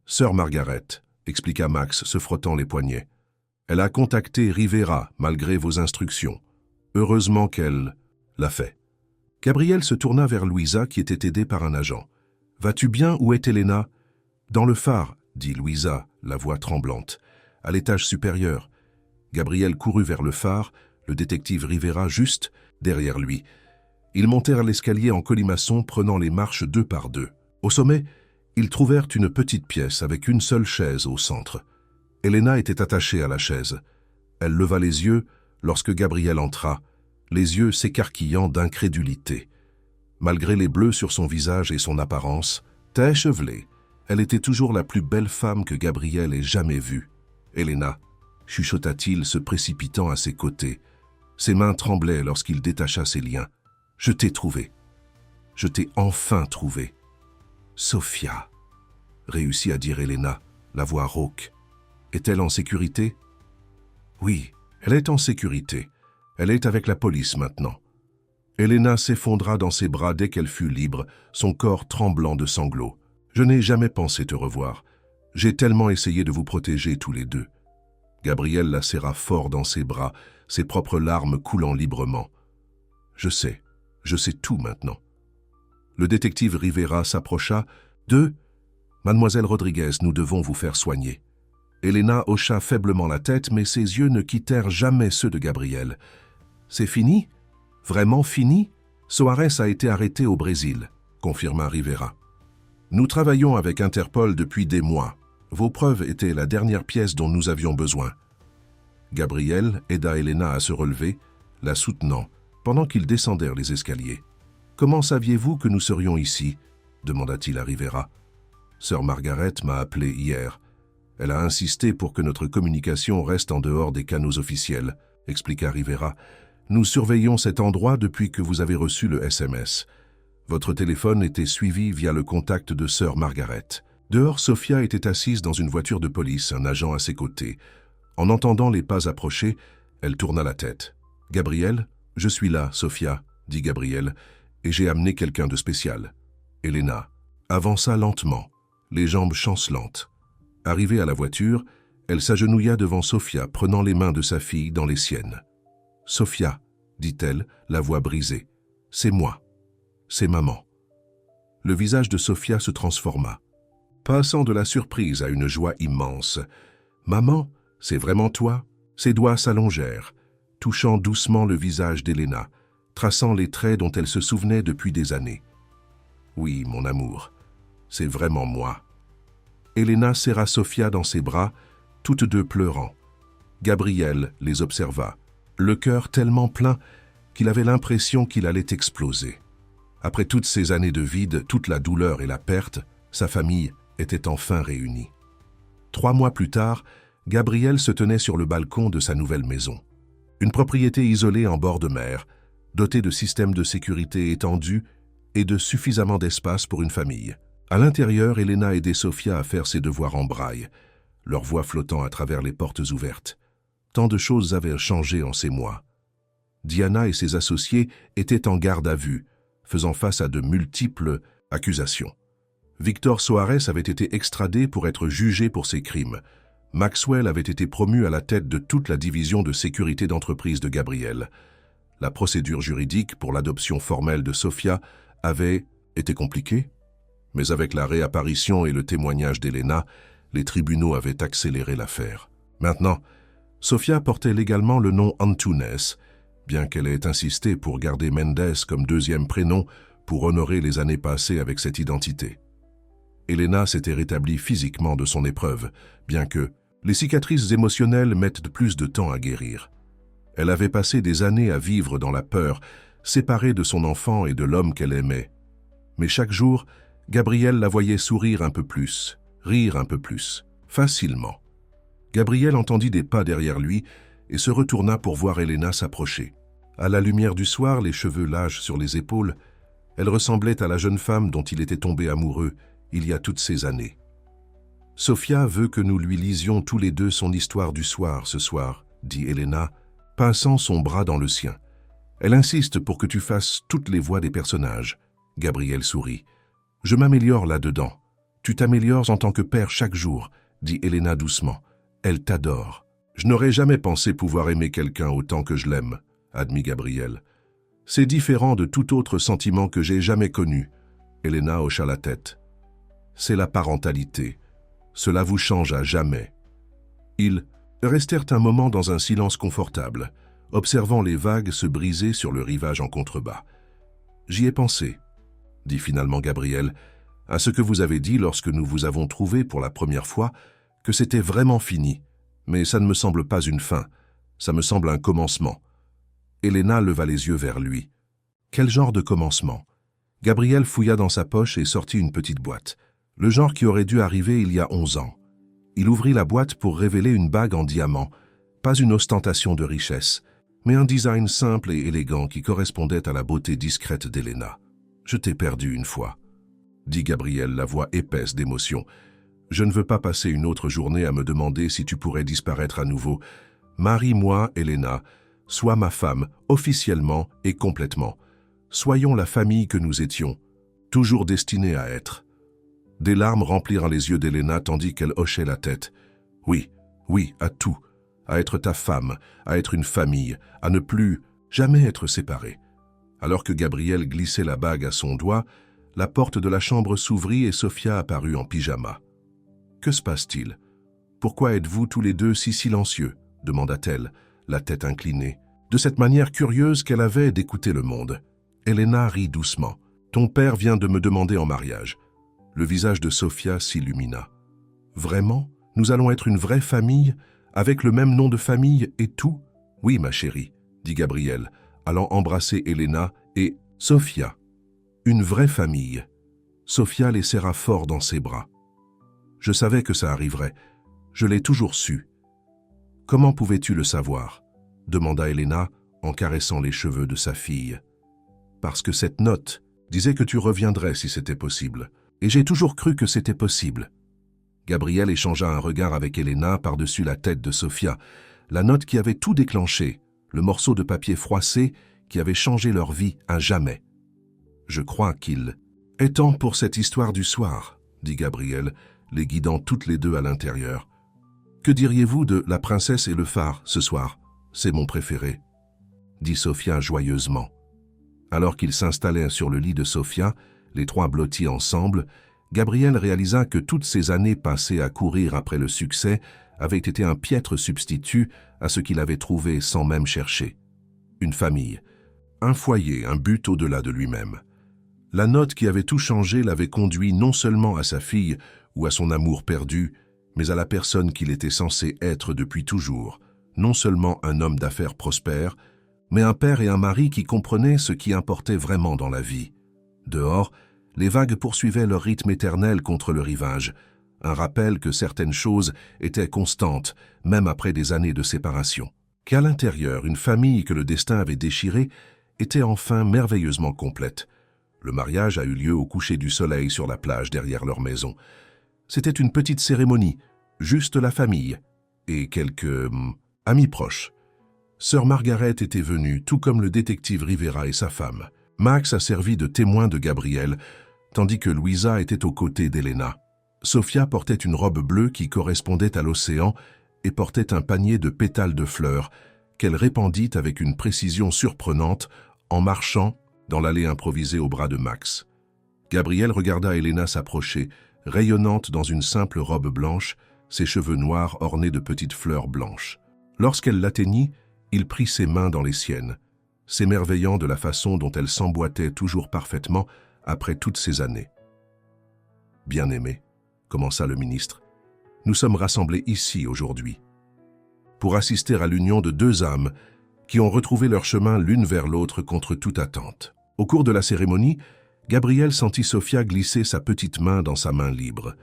[SPEAKER 1] Sœur Margaret » expliqua Max, se frottant les poignets. « Elle a contacté Rivera, malgré vos instructions. Heureusement qu'elle l'a fait. » Gabriel se tourna vers Louisa, qui était aidée par un agent. « Vas-tu bien, où est Elena ?»« Dans le phare, » dit Louisa, la voix tremblante. « À l'étage supérieur. » Gabriel courut vers le phare, le détective Rivera juste derrière lui. Ils montèrent l'escalier en colimaçon, prenant les marches deux par deux. Au sommet, ils trouvèrent une petite pièce avec une seule chaise au centre. Elena était attachée à la chaise. Elle leva les yeux lorsque Gabriel entra, les yeux s'écarquillant d'incrédulité. Malgré les bleus sur son visage et son apparence, très échevelée, elle était toujours la plus belle femme que Gabriel ait jamais vue. « Elena » chuchota-t-il, se précipitant à ses côtés. Ses mains tremblaient lorsqu'il détacha ses liens. « Je t'ai trouvé. Je t'ai enfin trouvé. »« Sophia » réussit à dire Elena, la voix rauque. « Est-elle en sécurité ?»« Oui, elle est en sécurité. Elle est avec la police maintenant. » Elena s'effondra dans ses bras dès qu'elle fut libre, son corps tremblant de sanglots. « Je n'ai jamais pensé te revoir. J'ai tellement essayé de vous protéger tous les deux. » Gabriel la serra fort dans ses bras, ses propres larmes coulant librement. « Je sais tout maintenant. » Le détective Rivera s'approcha. « Mademoiselle Rodriguez, nous devons vous faire soigner. » Elena hocha faiblement la tête, mais ses yeux ne quittèrent jamais ceux de Gabriel. « C'est fini ? Vraiment fini ? Soares a été arrêté au Brésil, » confirma Rivera. « Nous travaillons avec Interpol depuis des mois. Vos preuves étaient la dernière pièce dont nous avions besoin. » Gabriel aida Elena à se relever, la soutenant, pendant qu'ils descendèrent les escaliers. « Comment saviez-vous que nous serions ici ?» demanda-t-il à Rivera. « Sœur Margaret m'a appelé hier. Elle a insisté pour que notre communication reste en dehors des canaux officiels, » expliqua Rivera. « Nous surveillons cet endroit depuis que vous avez reçu le SMS. Votre téléphone était suivi via le contact de sœur Margaret. » Dehors, Sophia était assise dans une voiture de police, un agent à ses côtés. En entendant les pas approcher, elle tourna la tête. « Gabriel, je suis là, Sophia, » dit Gabriel, « et j'ai amené quelqu'un de spécial. » Elena avança lentement, les jambes chancelantes. Arrivée à la voiture, elle s'agenouilla devant Sophia, prenant les mains de sa fille dans les siennes. « Sophia, » dit-elle, la voix brisée, « c'est moi. C'est maman. » Le visage de Sophia se transforma, passant de la surprise à une joie immense. « Maman, c'est vraiment toi ?» Ses doigts s'allongèrent, touchant doucement le visage d'Elena, traçant les traits dont elle se souvenait depuis des années. « Oui, mon amour, c'est vraiment moi. » Elena serra Sophia dans ses bras, toutes deux pleurant. Gabriel les observa, le cœur tellement plein qu'il avait l'impression qu'il allait exploser. Après toutes ces années de vide, toute la douleur et la perte, sa famille était enfin réunie. 3 mois plus tard, Gabriel se tenait sur le balcon de sa nouvelle maison. Une propriété isolée en bord de mer, dotée de systèmes de sécurité étendus et de suffisamment d'espace pour une famille. À l'intérieur, Elena aidait Sofia à faire ses devoirs en braille, leur voix flottant à travers les portes ouvertes. Tant de choses avaient changé en ces mois. Diana et ses associés étaient en garde à vue, faisant face à de multiples accusations. Victor Soares avait été extradé pour être jugé pour ses crimes. Maxwell avait été promu à la tête de toute la division de sécurité d'entreprise de Gabriel. La procédure juridique pour l'adoption formelle de Sofia avait été compliquée, mais avec la réapparition et le témoignage d'Elena, les tribunaux avaient accéléré l'affaire. Maintenant, Sofia portait légalement le nom Antunes, bien qu'elle ait insisté pour garder Mendes comme deuxième prénom pour honorer les années passées avec cette identité. Elena s'était rétablie physiquement de son épreuve, bien que les cicatrices émotionnelles mettent plus de temps à guérir. Elle avait passé des années à vivre dans la peur, séparée de son enfant et de l'homme qu'elle aimait. Mais chaque jour, Gabriel la voyait sourire un peu plus, rire un peu plus, facilement. Gabriel entendit des pas derrière lui et se retourna pour voir Elena s'approcher. À la lumière du soir, les cheveux lâches sur les épaules, elle ressemblait à la jeune femme dont il était tombé amoureux il y a toutes ces années. « Sofia veut que nous lui lisions tous les deux son histoire du soir ce soir, » dit Elena, pinçant son bras dans le sien. « Elle insiste pour que tu fasses toutes les voix des personnages. » Gabriel sourit. « Je m'améliore là-dedans. Tu t'améliores en tant que père chaque jour, » dit Elena doucement. « Elle t'adore. »« Je n'aurais jamais pensé pouvoir aimer quelqu'un autant que je l'aime, » admit Gabriel. « C'est différent de tout autre sentiment que j'ai jamais connu. » Elena hocha la tête. « C'est la parentalité. Cela vous change à jamais. » Ils restèrent un moment dans un silence confortable, observant les vagues se briser sur le rivage en contrebas. « J'y ai pensé, » dit finalement Gabriel, « à ce que vous avez dit lorsque nous vous avons trouvé pour la première fois, que c'était vraiment fini. Mais ça ne me semble pas une fin, ça me semble un commencement. » Elena leva les yeux vers lui. « Quel genre de commencement ?» Gabriel fouilla dans sa poche et sortit une petite boîte. Le genre qui aurait dû arriver il y a 11 ans. Il ouvrit la boîte pour révéler une bague en diamant, pas une ostentation de richesse, mais un design simple et élégant qui correspondait à la beauté discrète d'Elena. « Je t'ai perdu une fois, » dit Gabriel, la voix épaisse d'émotion. « Je ne veux pas passer une autre journée à me demander si tu pourrais disparaître à nouveau. Marie-moi, Elena, sois ma femme, officiellement et complètement. Soyons la famille que nous étions, toujours destinés à être. » Des larmes remplirent les yeux d'Elena tandis qu'elle hochait la tête. « Oui, oui, à tout. À être ta femme, à être une famille, à ne plus jamais être séparés. » Alors que Gabriel glissait la bague à son doigt, la porte de la chambre s'ouvrit et Sofia apparut en pyjama. « Que se passe-t-il? Pourquoi êtes-vous tous les deux si silencieux ?» demanda-t-elle, la tête inclinée, de cette manière curieuse qu'elle avait d'écouter le monde. Elena rit doucement. « Ton père vient de me demander en mariage. » Le visage de Sofia s'illumina. « Vraiment? Nous allons être une vraie famille, avec le même nom de famille et tout? »« Oui, ma chérie, » dit Gabriel, allant embrasser Elena et Sofia. « Une vraie famille. » Sofia les serra fort dans ses bras. « Je savais que ça arriverait. Je l'ai toujours su. »« Comment pouvais-tu le savoir ?» demanda Elena en caressant les cheveux de sa fille. « Parce que cette note disait que tu reviendrais si c'était possible. Et j'ai toujours cru que c'était possible. » Gabriel échangea un regard avec Elena par-dessus la tête de Sofia, la note qui avait tout déclenché, le morceau de papier froissé qui avait changé leur vie à jamais. « Je crois qu'il est temps pour cette histoire du soir, » dit Gabriel, les guidant toutes les deux à l'intérieur. « Que diriez-vous de La princesse et le phare ce soir? C'est mon préféré, » dit Sofia joyeusement. Alors qu'ils s'installaient sur le lit de Sofia, les trois blottis ensemble, Gabriel réalisa que toutes ces années passées à courir après le succès avaient été un piètre substitut à ce qu'il avait trouvé sans même chercher. Une famille, un foyer, un but au-delà de lui-même. La note qui avait tout changé l'avait conduit non seulement à sa fille ou à son amour perdu, mais à la personne qu'il était censé être depuis toujours, non seulement un homme d'affaires prospère, mais un père et un mari qui comprenaient ce qui importait vraiment dans la vie. Dehors, les vagues poursuivaient leur rythme éternel contre le rivage, un rappel que certaines choses étaient constantes, même après des années de séparation. Qu'à l'intérieur, une famille que le destin avait déchirée était enfin merveilleusement complète. Le mariage a eu lieu au coucher du soleil sur la plage derrière leur maison. C'était une petite cérémonie, juste la famille et quelques amis proches. Sœur Margaret était venue, tout comme le détective Rivera et sa femme. Max a servi de témoin de Gabriel, tandis que Louisa était aux côtés d'Elena. Sofia portait une robe bleue qui correspondait à l'océan et portait un panier de pétales de fleurs qu'elle répandit avec une précision surprenante en marchant dans l'allée improvisée au bras de Max. Gabriel regarda Elena s'approcher, rayonnante dans une simple robe blanche, ses cheveux noirs ornés de petites fleurs blanches. Lorsqu'elle l'atteignit, il prit ses mains dans les siennes, s'émerveillant de la façon dont elle s'emboîtait toujours parfaitement après toutes ces années. « Bien-aimé, » commença le ministre, « nous sommes rassemblés ici aujourd'hui pour assister à l'union de deux âmes qui ont retrouvé leur chemin l'une vers l'autre contre toute attente. » Au cours de la cérémonie, Gabriel sentit Sofia glisser sa petite main dans sa main libre.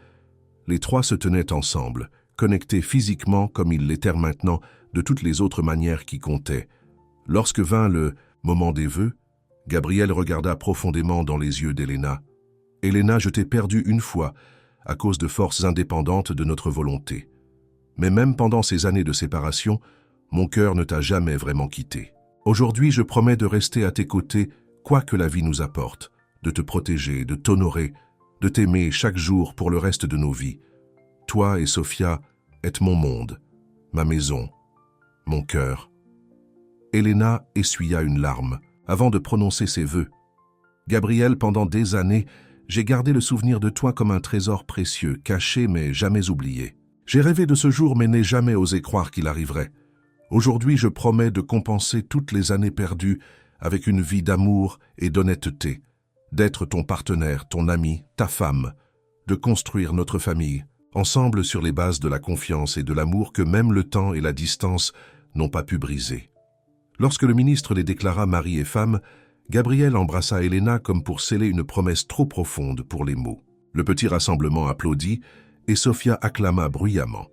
[SPEAKER 1] Les trois se tenaient ensemble, connectés physiquement comme ils l'étaient maintenant de toutes les autres manières qui comptaient. Lorsque vint le moment des vœux, Gabriel regarda profondément dans les yeux d'Elena. « Elena, je t'ai perdue une fois, à cause de forces indépendantes de notre volonté. Mais même pendant ces années de séparation, mon cœur ne t'a jamais vraiment quitté. Aujourd'hui, je promets de rester à tes côtés, quoi que la vie nous apporte, de te protéger, de t'honorer, de t'aimer chaque jour pour le reste de nos vies. Toi et Sofia êtes mon monde, ma maison, mon cœur. » Elena essuya une larme avant de prononcer ses vœux. « Gabriel, pendant des années, j'ai gardé le souvenir de toi comme un trésor précieux, caché mais jamais oublié. J'ai rêvé de ce jour mais n'ai jamais osé croire qu'il arriverait. Aujourd'hui, je promets de compenser toutes les années perdues avec une vie d'amour et d'honnêteté, d'être ton partenaire, ton ami, ta femme, de construire notre famille, ensemble sur les bases de la confiance et de l'amour que même le temps et la distance n'ont pas pu briser. » Lorsque le ministre les déclara mari et femme, Gabriel embrassa Elena comme pour sceller une promesse trop profonde pour les mots. Le petit rassemblement applaudit et Sofia acclama bruyamment.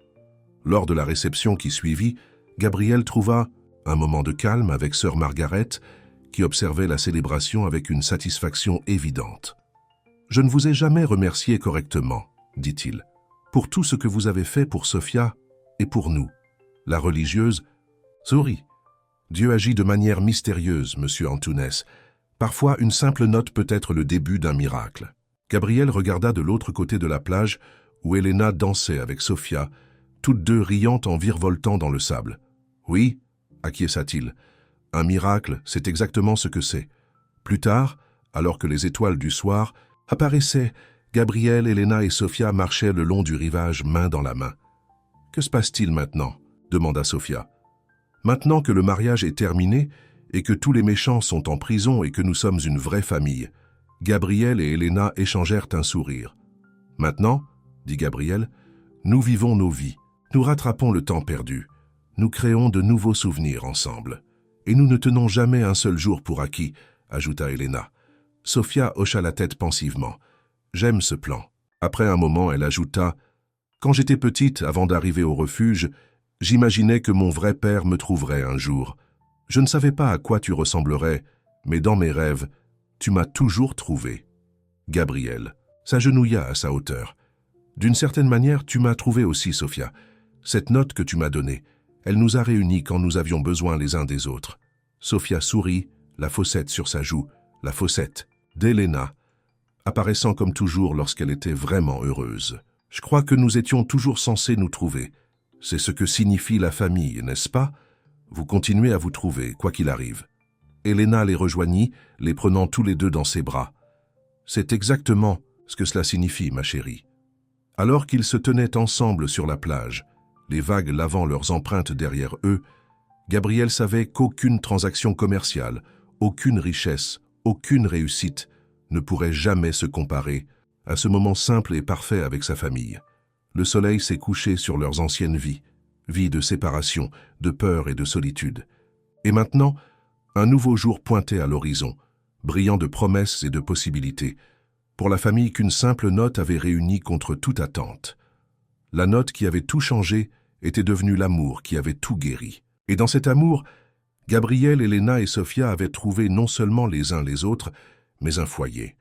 [SPEAKER 1] Lors de la réception qui suivit, Gabriel trouva un moment de calme avec sœur Margaret, qui observait la célébration avec une satisfaction évidente. « Je ne vous ai jamais remercié correctement, » dit-il, « pour tout ce que vous avez fait pour Sofia et pour nous. » La religieuse sourit. « Dieu agit de manière mystérieuse, monsieur Antunes. Parfois, une simple note peut être le début d'un miracle. » Gabriel regarda de l'autre côté de la plage où Elena dansait avec Sofia, toutes deux riant en virevoltant dans le sable. « Oui, » acquiesça-t-il, « un miracle, c'est exactement ce que c'est. » Plus tard, alors que les étoiles du soir apparaissaient, Gabriel, Elena et Sofia marchaient le long du rivage main dans la main. « Que se passe-t-il maintenant » demanda Sofia. « Maintenant que le mariage est terminé et que tous les méchants sont en prison et que nous sommes une vraie famille, Gabriel et Elena échangèrent un sourire. « Maintenant, » dit Gabriel, « nous vivons nos vies, nous rattrapons le temps perdu, nous créons de nouveaux souvenirs ensemble. Et nous ne tenons jamais un seul jour pour acquis, » ajouta Elena. Sofia hocha la tête pensivement. « J'aime ce plan. » Après un moment, elle ajouta, « Quand j'étais petite, avant d'arriver au refuge, j'imaginais que mon vrai père me trouverait un jour. Je ne savais pas à quoi tu ressemblerais, mais dans mes rêves, tu m'as toujours trouvé. » Gabriel s'agenouilla à sa hauteur. « D'une certaine manière, tu m'as trouvé aussi, Sofia. Cette note que tu m'as donnée, elle nous a réunis quand nous avions besoin les uns des autres. » Sofia sourit, la fossette sur sa joue, la fossette d'Elena, apparaissant comme toujours lorsqu'elle était vraiment heureuse. « Je crois que nous étions toujours censés nous trouver. C'est ce que signifie la famille, n'est-ce pas? Vous continuez à vous trouver, quoi qu'il arrive. » Elena les rejoignit, les prenant tous les deux dans ses bras. « C'est exactement ce que cela signifie, ma chérie. » Alors qu'ils se tenaient ensemble sur la plage, les vagues lavant leurs empreintes derrière eux, Gabriel savait qu'aucune transaction commerciale, aucune richesse, aucune réussite ne pourrait jamais se comparer à ce moment simple et parfait avec sa famille. Le soleil s'est couché sur leurs anciennes vies, vies de séparation, de peur et de solitude. Et maintenant, un nouveau jour pointait à l'horizon, brillant de promesses et de possibilités, pour la famille qu'une simple note avait réunie contre toute attente. La note qui avait tout changé était devenue l'amour qui avait tout guéri. Et dans cet amour, Gabriel, Elena et Sofia avaient trouvé non seulement les uns les autres, mais un foyer.